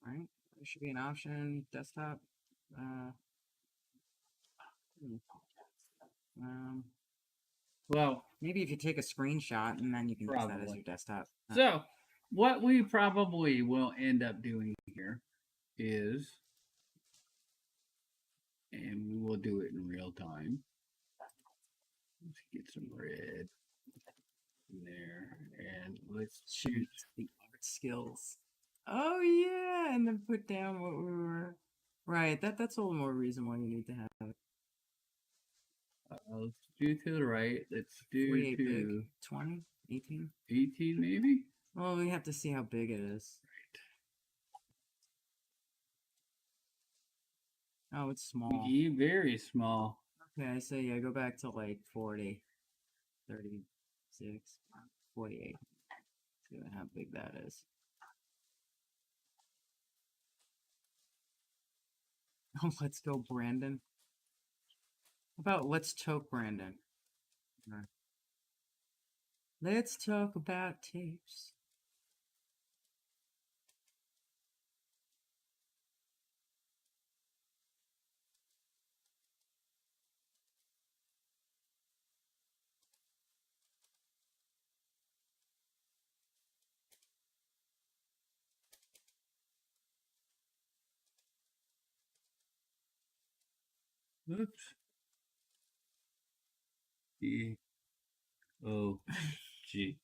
Right? There should be an option, desktop. Well, Maybe if you take a screenshot and then you can use that as Probably. your desktop. so what we probably will end up doing here is, and we will do it in real time. Let's get some red in there, and let's choose. The art skills. Oh yeah, and then put down what we were. Right, that's all the more reason why you need to have it. Let's do to the right. Let's do 48 to big, 20, 18. 18 maybe. Well, we have to see how big it is. Oh, it's small. Yeah, very small. Okay, so yeah, go back to like 40, 36, 48. See how big that is. Oh, let's go, Brandon. How about let's talk, Brandon? Let's talk about tapes. Oops. E O G.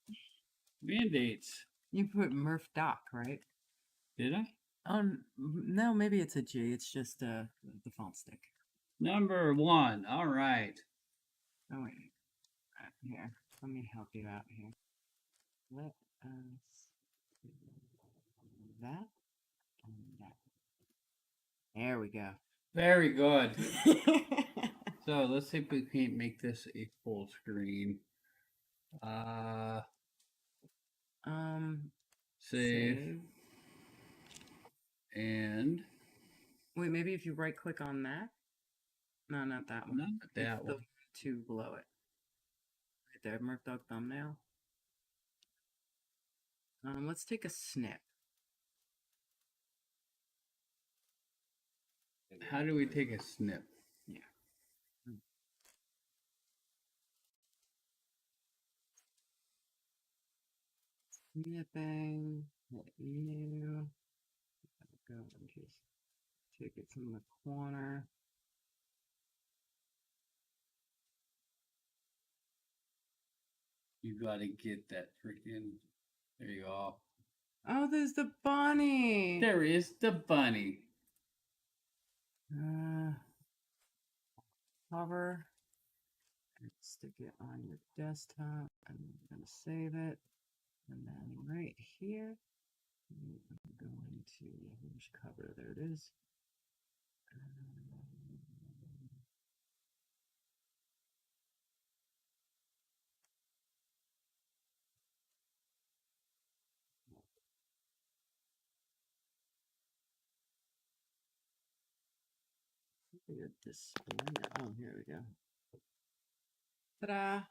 Mandates. You put Murphdog, right? Did I? No, maybe it's a G. It's just the font stick. Number 1. All right. Oh wait, here. Let me help you out here. Let us do that and that. There we go. Very good. So let's see if we can't make this a full screen. Save. And wait, maybe if you right click on that. No, not that one. not that It's the one. two below it. Right there, Murphdog thumbnail. Let's take a snip. How do we take a snip? Yeah. Snipping. Hit new. Go and just take it from the corner. You gotta get that freaking. There you go. Oh, there's the bunny. There is the bunny. Cover. And stick it on your desktop. And I'm gonna save it. And then right here, I'm going to where's cover. There it is. Display. Oh, here we go. Ta-da!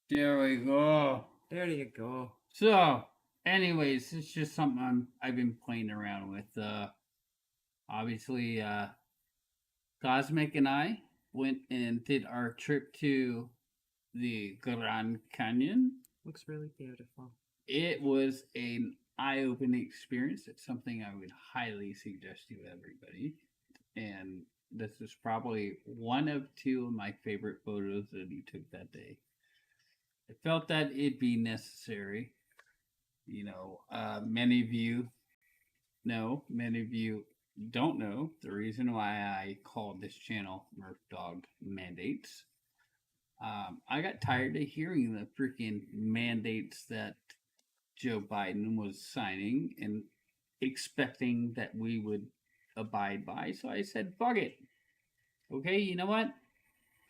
There we go. There you go. So, anyways, it's just something I've been playing around with. Obviously, Cosmic and I went and did our trip to the Grand Canyon. Looks really beautiful. It was an eye-opening experience. It's something I would highly suggest to everybody. And this is probably one of two of my favorite photos that he took that day. I felt that it'd be necessary. You know, many of you know, many of you don't know the reason why I called this channel Murphdog Mandates. I got tired of hearing the freaking mandates that Joe Biden was signing and expecting that we would abide by. So I said, fuck it. Okay, you know what?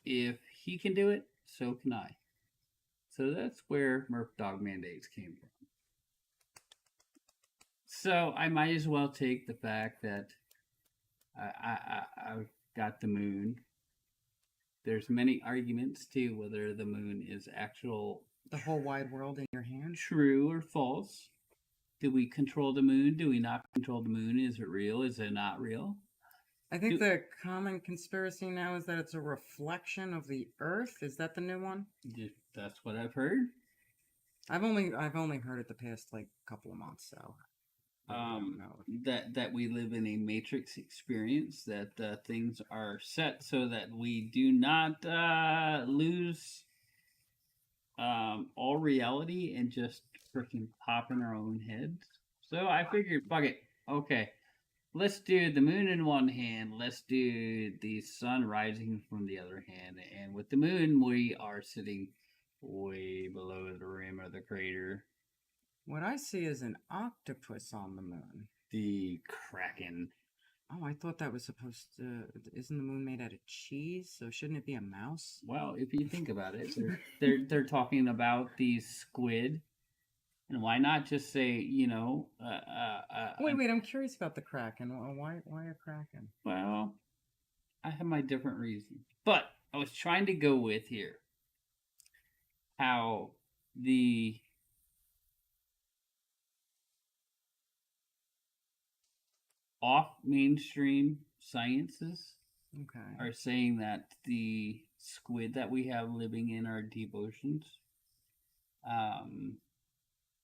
If he can do it, so can I. So that's where Murphdog Mandates came from. So I might as well take the fact that I've got the moon. There's many arguments to whether the moon is actual The whole wide world in your hand. true or false. Do we control the moon? Do we not control the moon? Is it real? Is it not real? I think the common conspiracy now is that it's a reflection of the Earth. Is that the new one? That's what I've heard. I've only heard it the past like couple of months, so I don't know. That we live in a matrix experience, that things are set so that we do not lose all reality and just freaking pop in our own heads. So I figured, fuck it. Okay, let's do the moon in one hand. Let's do the sun rising from the other hand. And with the moon, we are sitting way below the rim of the crater. What I see is an octopus on the moon. The Kraken. Oh, I thought that was supposed to. Isn't the moon made out of cheese? So shouldn't it be a mouse? Well, if you think about it, they're talking about these squid, and why not just say, Wait. I'm curious about the kraken. Why a kraken? well, I have my different reasons, but I was trying to go with here how the off mainstream sciences Okay. are saying that the squid that we have living in our deep oceans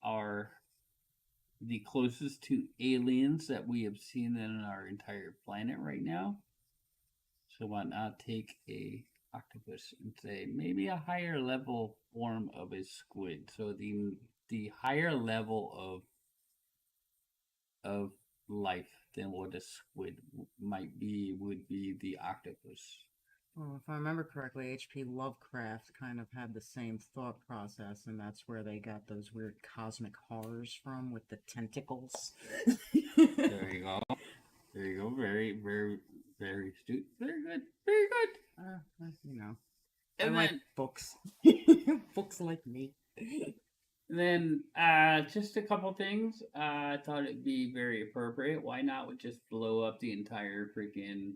are the closest to aliens that we have seen in our entire planet right now. So why not take a octopus and say maybe a higher level form of a squid? So the higher level of life than what a squid might be would be the octopus. Well, if I remember correctly, H.P. Lovecraft kind of had the same thought process, and that's where they got those weird cosmic horrors from with the tentacles. There you go. There you go. Very, very, very astute. Very good. Very good. You know, And I like then, books. Books like me. just a couple things. I thought it'd be very appropriate. Why not would just blow up the entire freaking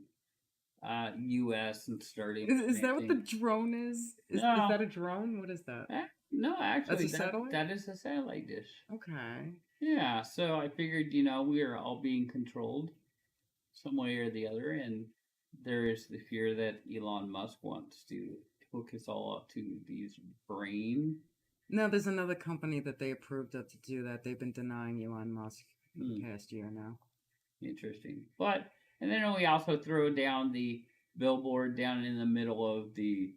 U.S. and starting. Is that what the drone is? Is No. that a drone? What is that? No, actually, That's a satellite? that is a satellite dish. Okay. Yeah, so I figured, we are all being controlled some way or the other, and there is the fear that Elon Musk wants to hook us all up to these brain. No, there's another company that they approved of to do that. They've been denying Elon Musk for the past year now. Interesting. And then we also throw down the billboard down in the middle of the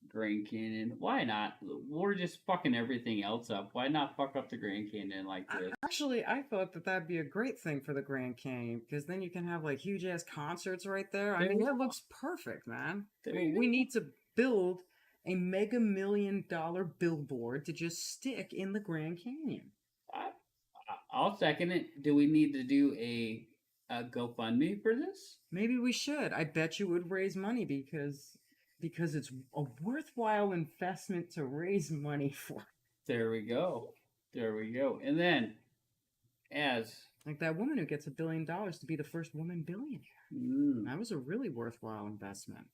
Grand Canyon. Why not? We're just fucking everything else up. Why not fuck up the Grand Canyon like this? Actually, I thought that that'd be a great thing for the Grand Canyon because then you can have like huge ass concerts right there. I mean, that looks perfect, man. We need to build a mega $1 million billboard to just stick in the Grand Canyon. I'll second it. Do we need to do a GoFundMe for this? Maybe we should. I bet you would raise money because it's a worthwhile investment to raise money for. There we go. And then, as like that woman who gets $1 billion to be the first woman billionaire. That was a really worthwhile investment.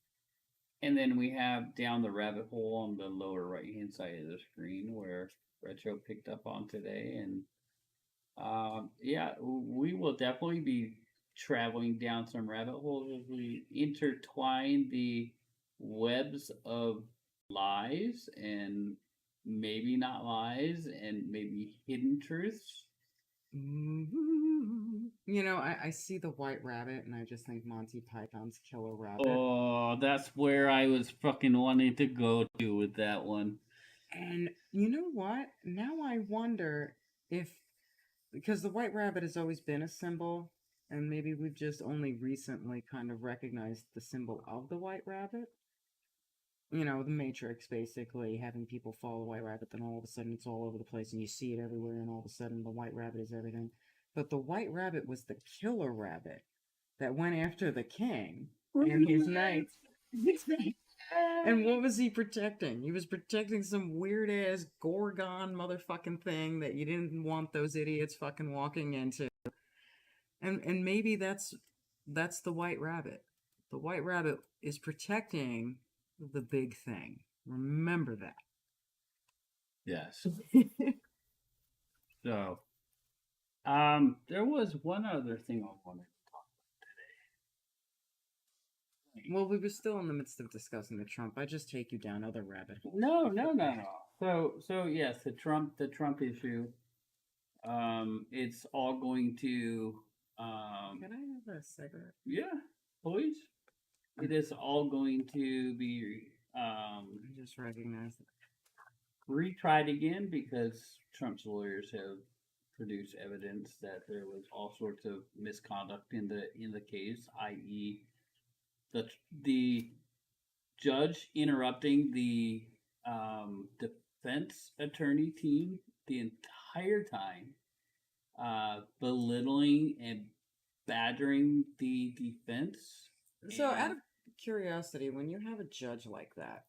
And then we have down the rabbit hole on the lower right-hand side of the screen where Retro picked up on today. And we will definitely be traveling down some rabbit holes as we intertwine the webs of lies and maybe not lies and maybe hidden truths. You know, I see the White Rabbit and I just think Monty Python's Killer Rabbit. Oh, that's where I was fucking wanting to go to with that one. And you know what? Now I wonder if, because the White Rabbit has always been a symbol, and maybe we've just only recently kind of recognized the symbol of the White Rabbit. You know, the Matrix, basically, having people follow the White Rabbit, then all of a sudden it's all over the place, and you see it everywhere, and all of a sudden the White Rabbit is everything. But the White Rabbit was the killer rabbit that went after the king and his knights. And what was he protecting? He was protecting some weird-ass Gorgon motherfucking thing that you didn't want those idiots fucking walking into. And maybe that's the White Rabbit. The White Rabbit is protecting the big thing. Remember that. Yes. So, there was one other thing I wanted to talk about today. Well, we were still in the midst of discussing the Trump. I just take you down other rabbit holes. No. So yes, the Trump issue. It's all going to. Can I have a cigarette? Yeah, please. It is all going to be I just recognized it. retried again because Trump's lawyers have produced evidence that there was all sorts of misconduct in the case, i.e., the judge interrupting the defense attorney team the entire time, belittling and badgering the defense. So, out and- of curiosity, when you have a judge like that,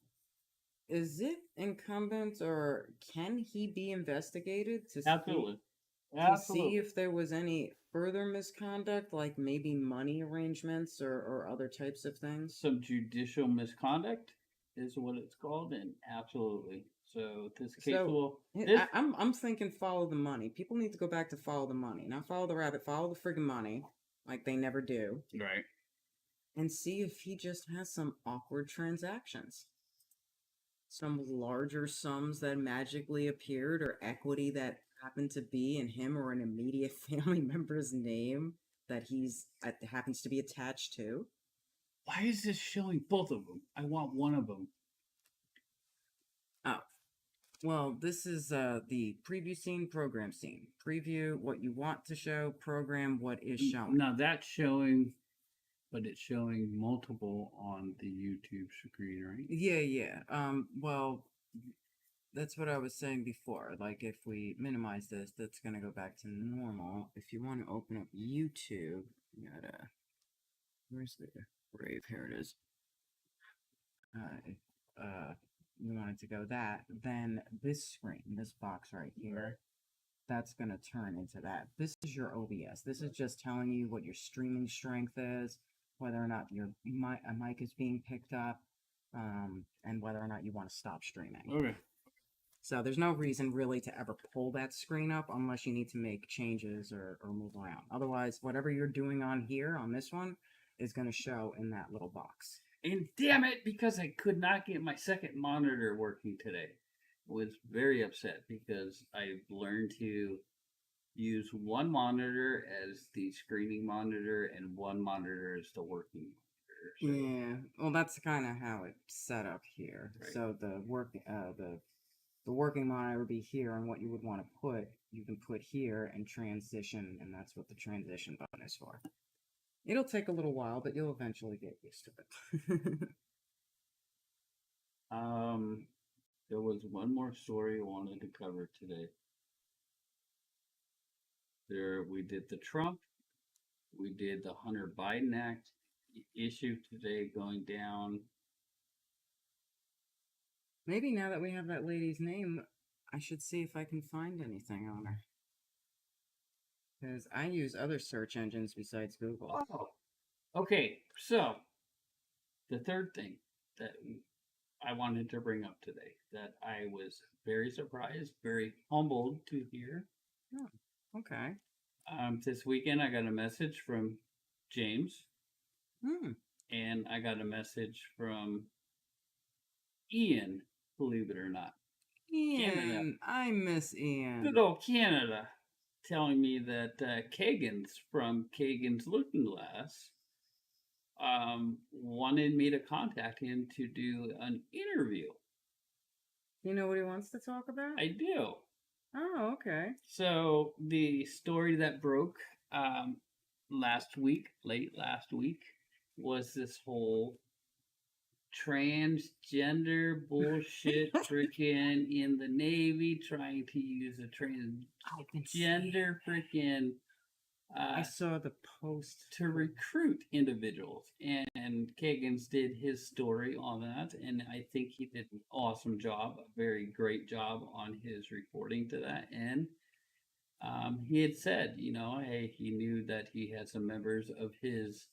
is it incumbent or can he be investigated to Absolutely. to see if there was any further misconduct, like maybe money arrangements or other types of things? Some judicial misconduct is what it's called, and absolutely. So this case So will. I'm thinking follow the money. People need to go back to follow the money, not follow the rabbit. Follow the friggin' money, like they never do, Right. and see if he just has some awkward transactions, some larger sums that magically appeared, or equity that happened to be in him or an immediate family member's name that happens to be attached to. Why is this showing both of them? I want one of them. Oh, well, this is the preview scene, program scene. Preview what you want to show, program what is shown. Now that's showing, but it's showing multiple on the YouTube screen, right? Yeah. Well, that's what I was saying before. Like, if we minimize this, that's gonna go back to normal. If you want to open up YouTube, you gotta. Where's the Brave? Here it is. You want it to go that, then this screen, this box right here, that's going to turn into that. This is your OBS. This is just telling you what your streaming strength is, whether or not your mic is being picked up, and whether or not you want to stop streaming. Okay. So there's no reason really to ever pull that screen up unless you need to make changes or move around. Otherwise, whatever you're doing on here, on this one, is going to show in that little box. And damn it, because I could not get my second monitor working today. I was very upset because I learned to use one monitor as the screening monitor and one monitor as the working monitor. So, Yeah, well, that's kind of how it's set up here. Right. So the working monitor would be here, and what you would want to put, you can put here and transition, and that's what the transition button is for. It'll take a little while, but you'll eventually get used to it. there was one more story I wanted to cover today. We did the Trump, we did the Hunter Biden Act issue today going down. Maybe now that we have that lady's name, I should see if I can find anything on her. Because I use other search engines besides Google. Oh, okay. So the third thing that I wanted to bring up today that I was very surprised, very humbled to hear. Oh, okay. This weekend I got a message from James, and I got a message from Ian. Believe it or not, Ian, Canada. I miss Ian. Good old Canada, telling me that Kagan's from Kagan's Looking Glass wanted me to contact him to do an interview. You know what he wants to talk about? I do. Oh, okay. So the story that broke late last week, was this whole transgender bullshit freaking in the Navy, trying to use a transgender freaking I saw the post to recruit individuals, and Kagan's did his story on that, and I think he did an awesome job, a very great job on his reporting to that. And he had said, hey, he knew that he had some members of his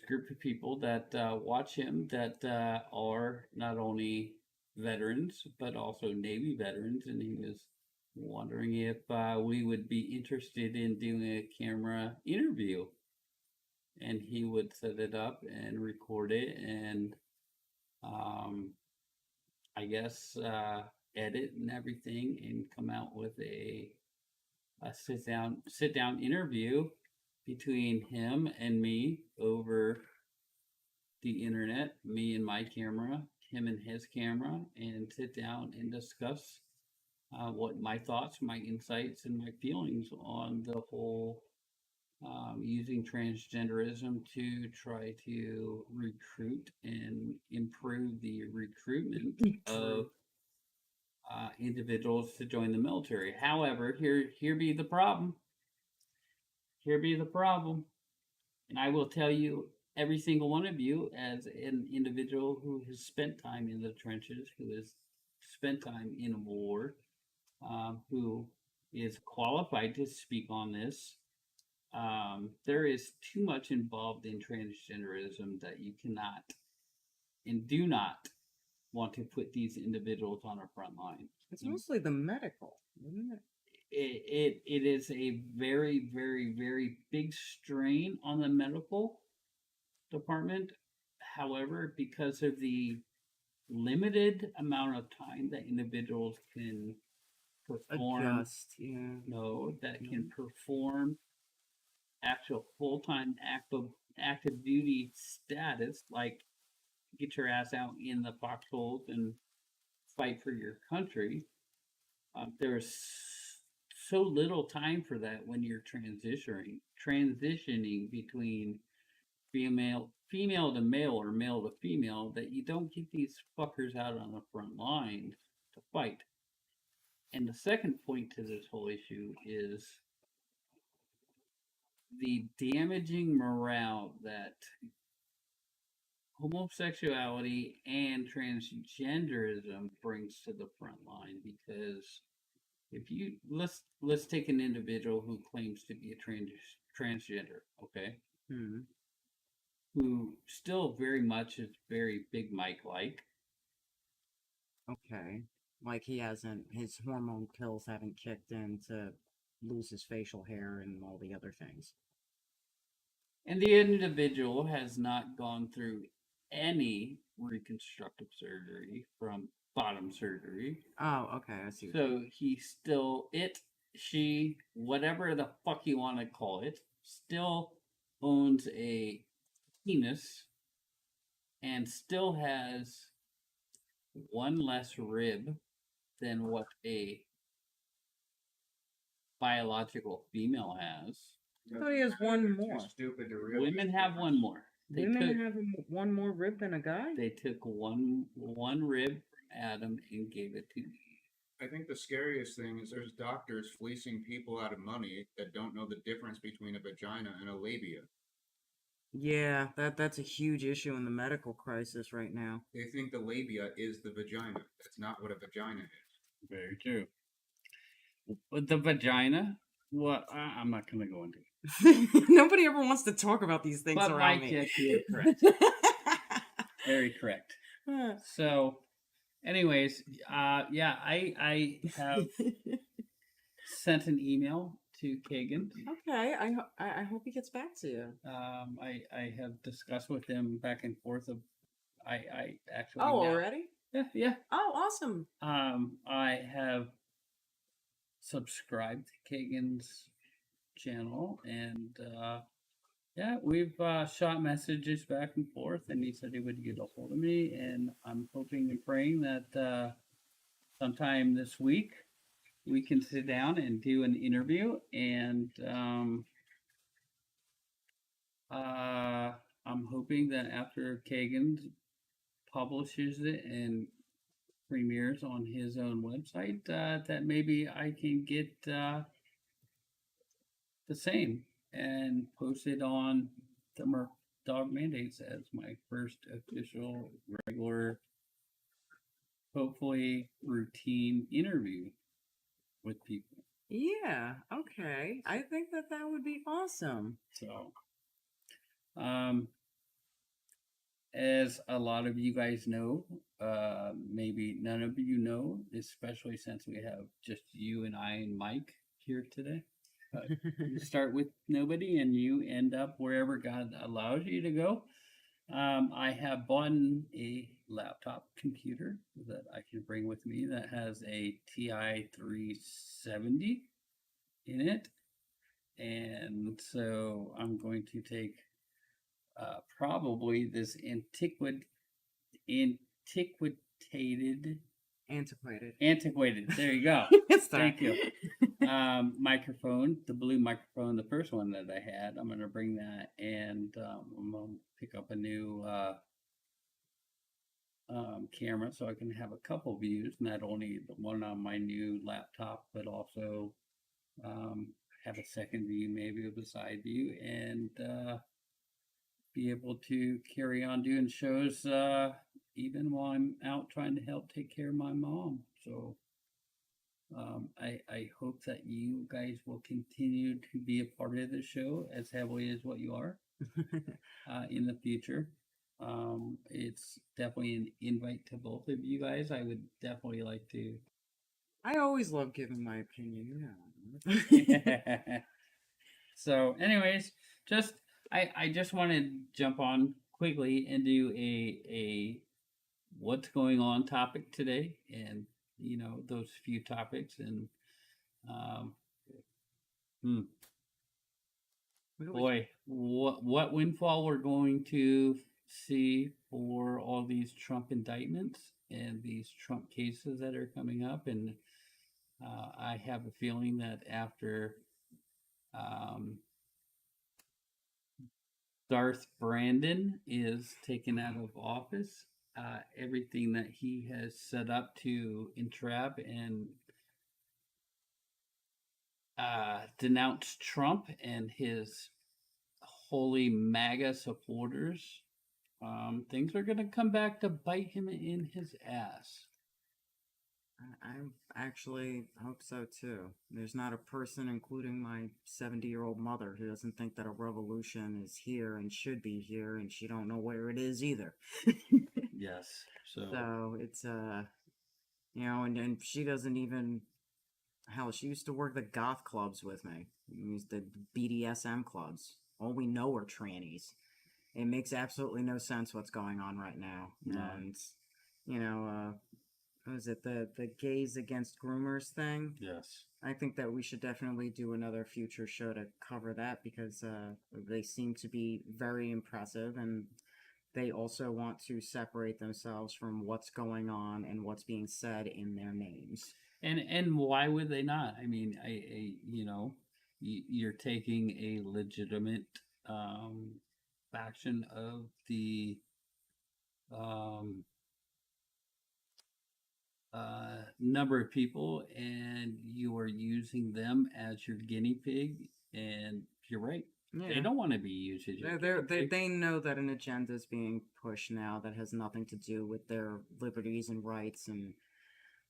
group of people that watch him that are not only veterans but also Navy veterans, and he was wondering if we would be interested in doing a camera interview, and he would set it up and record it, and I guess edit and everything, and come out with a sit down interview between him and me over the internet, me and my camera, him and his camera, and sit down and discuss what my thoughts, my insights, and my feelings on the whole using transgenderism to try to recruit and improve the recruitment of individuals to join the military. However, here be the problem. here be the problem. And I will tell you, every single one of you, as an individual who has spent time in the trenches, who has spent time in a war, who is qualified to speak on this, there is too much involved in transgenderism that you cannot and do not want to put these individuals on our front line. It's mostly the medical, isn't it? It is a very, very, very big strain on the medical department. However, because of the limited amount of time that individuals can perform, Adjust, yeah. can perform actual full-time active duty status, like get your ass out in the foxholes and fight for your country. There's so little time for that when you're transitioning between female to male or male to female, that you don't get these fuckers out on the front line to fight. And the second point to this whole issue is the damaging morale that homosexuality and transgenderism brings to the front line. Because if you let's take an individual who claims to be a transgender, okay, who still very much is very Big Mike like. Okay. Like his hormone pills haven't kicked in to lose his facial hair and all the other things. And the individual has not gone through any reconstructive surgery from bottom surgery. Oh, okay, I see. So he still, she, whatever the fuck you want to call it, still owns a penis and still has one less rib than what a biological female has. I thought he has one more. Stupid to really Women have one more. Women have one more rib than a guy? They took one rib from Adam and gave it to me. I think the scariest thing is there's doctors fleecing people out of money that don't know the difference between a vagina and a labia. Yeah, that's a huge issue in the medical crisis right now. They think the labia is the vagina. That's not what a vagina is. Very true. But the vagina, well, I'm not going to go into it. Nobody ever wants to talk about these things around me. Yes, you're correct. Very correct. So, anyways, yeah, I have sent an email to Kagan. Okay, I hope he gets back to you. I have discussed with him back and forth of I actually already? Yeah. Oh, awesome. I have subscribed to Kagan's channel, and yeah, we've shot messages back and forth, and he said he would get a hold of me, and I'm hoping and praying that sometime this week we can sit down and do an interview, and I'm hoping that after Kagan publishes it and premieres on his own website, that maybe I can get the same and post it on the Murphdog Mandates as my first official, regular, hopefully routine interview with people. Yeah, okay. I think that would be awesome. So, as a lot of you guys know, maybe none of you know, especially since we have just you and I and Mike here today. You start with nobody and you end up wherever God allows you to go. I have bought a laptop computer that I can bring with me that has a TI 370 in it. And so I'm going to take probably this antiquated. There you go. Thank you. Microphone, the blue microphone, the first one that I had. I'm going to bring that, and I'm going to pick up a new camera so I can have a couple views, not only the one on my new laptop, but also have a second view, maybe with a side view, and be able to carry on doing shows even while I'm out trying to help take care of my mom. So I hope that you guys will continue to be a part of the show as heavily as what you are in the future. It's definitely an invite to both of you guys. I would definitely like to. I always love giving my opinion. Yeah. So, anyways, I just want to jump on quickly and do a what's going on topic today, and those few topics, and boy, what windfall we're going to see for all these Trump indictments and these Trump cases that are coming up, and I have a feeling that after Darth Brandon is taken out of office, everything that he has set up to entrap and denounce Trump and his holy MAGA supporters, things are going to come back to bite him in his ass. I actually hope so too. There's not a person, including my 70-year-old mother, who doesn't think that a revolution is here and should be here, and she don't know where it is either. Yes. So it's and she doesn't even. Hell, she used to work the goth clubs with me. The BDSM clubs. All we know are trannies. It makes absolutely no sense what's going on right now. No. And what is it, the gays against groomers thing? Yes. I think that we should definitely do another future show to cover that, because they seem to be very impressive, and they also want to separate themselves from what's going on and what's being said in their names. And why would they not? I mean, you're taking a legitimate faction of the number of people, and you are using them as your guinea pig. And you're right. Yeah. They don't want to be used as your guinea pig. They know that an agenda is being pushed now that has nothing to do with their liberties and rights, and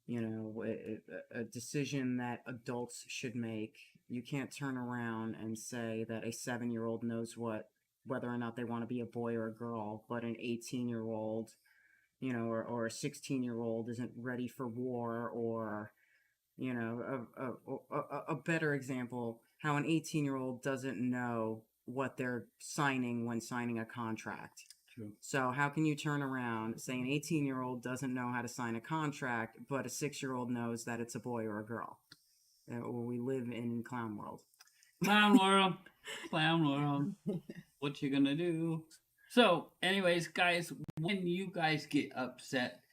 a decision that adults should make. You can't turn around and say that a 7-year-old knows whether or not they want to be a boy or a girl, but an 18-year-old, or a 16-year-old isn't ready for war, or, a better example, how an 18-year-old doesn't know what they're signing when signing a contract. True. So how can you turn around, say an 18-year-old doesn't know how to sign a contract, but a 6-year-old knows that it's a boy or a girl? We live in clown world. Clown world. Clown world. What you gonna do? So, anyways, guys, when you guys get upset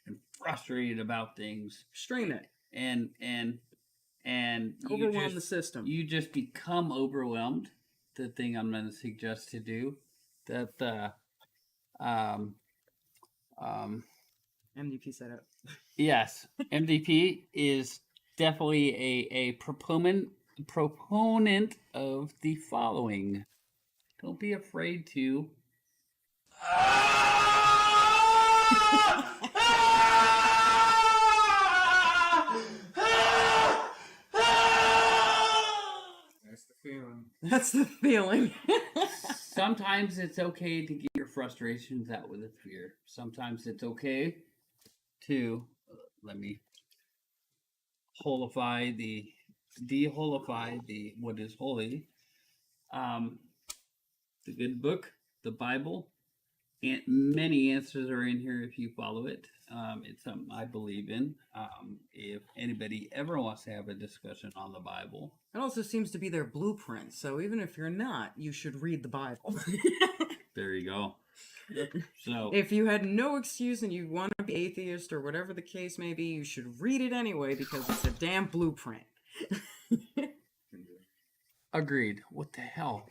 and frustrated about things, stream it. And overwhelm the system. You just become overwhelmed. The thing I'm gonna suggest to do, that MDP set up. Yes, MDP is definitely a proponent of the following. Don't be afraid to. That's the feeling. That's the feeling. Sometimes it's okay to get your frustrations out with a fear. Sometimes it's okay to let me deholify the what is holy. The good book, the Bible, and many answers are in here if you follow it. It's something I believe in. If anybody ever wants to have a discussion on the Bible, it also seems to be their blueprint. So even if you're not, you should read the Bible. There you go. So if you had no excuse and you want to be atheist or whatever the case may be, you should read it anyway, because it's a damn blueprint. Agreed. What the hell?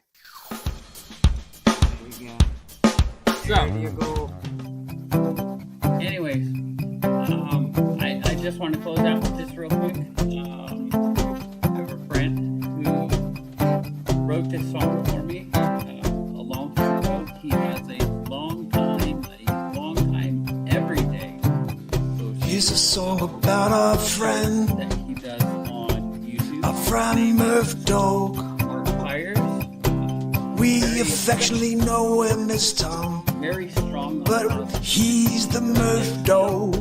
There you go. So there you go. Anyways, I just want to close out with this real quick. I have a friend who friend Murphdog. Fires. We affectionately know him as Tom, Very strong. but he's the Murphdog.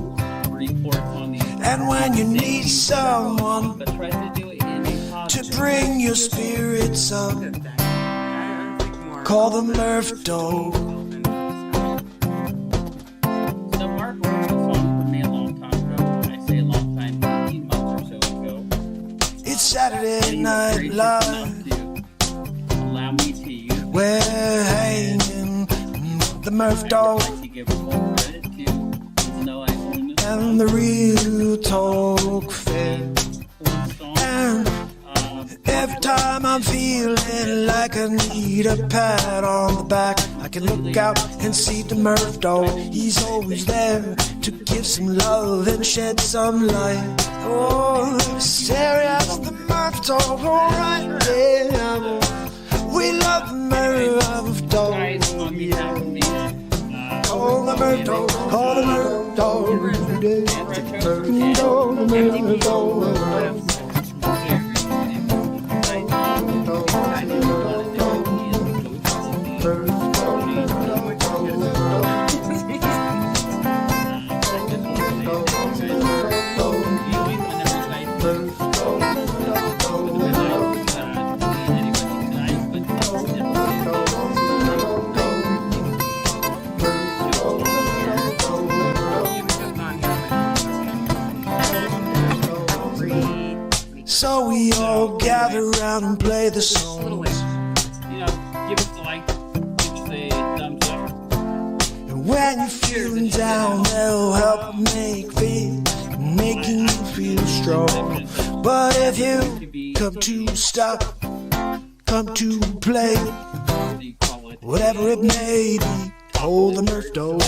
Report on the. And when you need someone But try to do it in a to positive. bring your spirits up, call the Murphdog. So Mark wrote a song for me a long time ago. When I say a long time, 18 months or so ago. It's Saturday And he was Night gracious Live. enough to allow me to use it. We're hanging the I would Murphdog like to give full credit to even though I own this and the Real Talk Fair. song. And every time I'm feeling like I need a pat on the back, I can look out and see the Murphdog. He's always there to give some love and shed some light. Oh, serious, the Murphdog, alright, yeah. We love the Murphdog. Guys, on behalf of me, Call the Murphdog, call the Murphdog. Call the Murphdog. So we all gather around and play the songs. You know, give us a like, give us a thumbs up. And when you're feeling down, they'll help making you feel strong. But if you come to stop, come to play, whatever it may be, hold the Murphdog.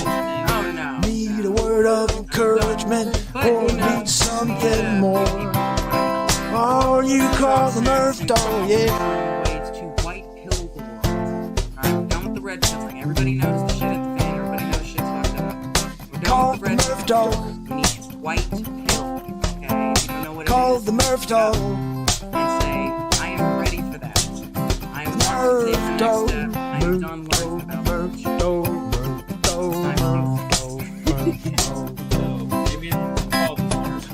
Need a word of encouragement or need something more. Oh, you call the Murphdog, yeah. Ways to white pill the world. Alright, we're done with the red pilling. Everybody knows the shit at the fan. Everybody knows shit's fucked up. We're done Call with the the red pill. Murphdog. We need white pill. Okay? If you don't know what Call it is, the Murphdog. and say, I am ready for that. I am ready to take the next Murphdog. step. I am done learning about Murphdog.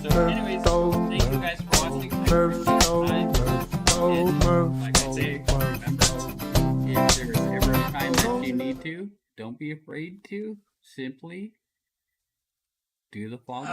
So anyways, thank you guys for watching. Like I say, remember, if there's ever a time that you need to, don't be afraid to simply do the follow.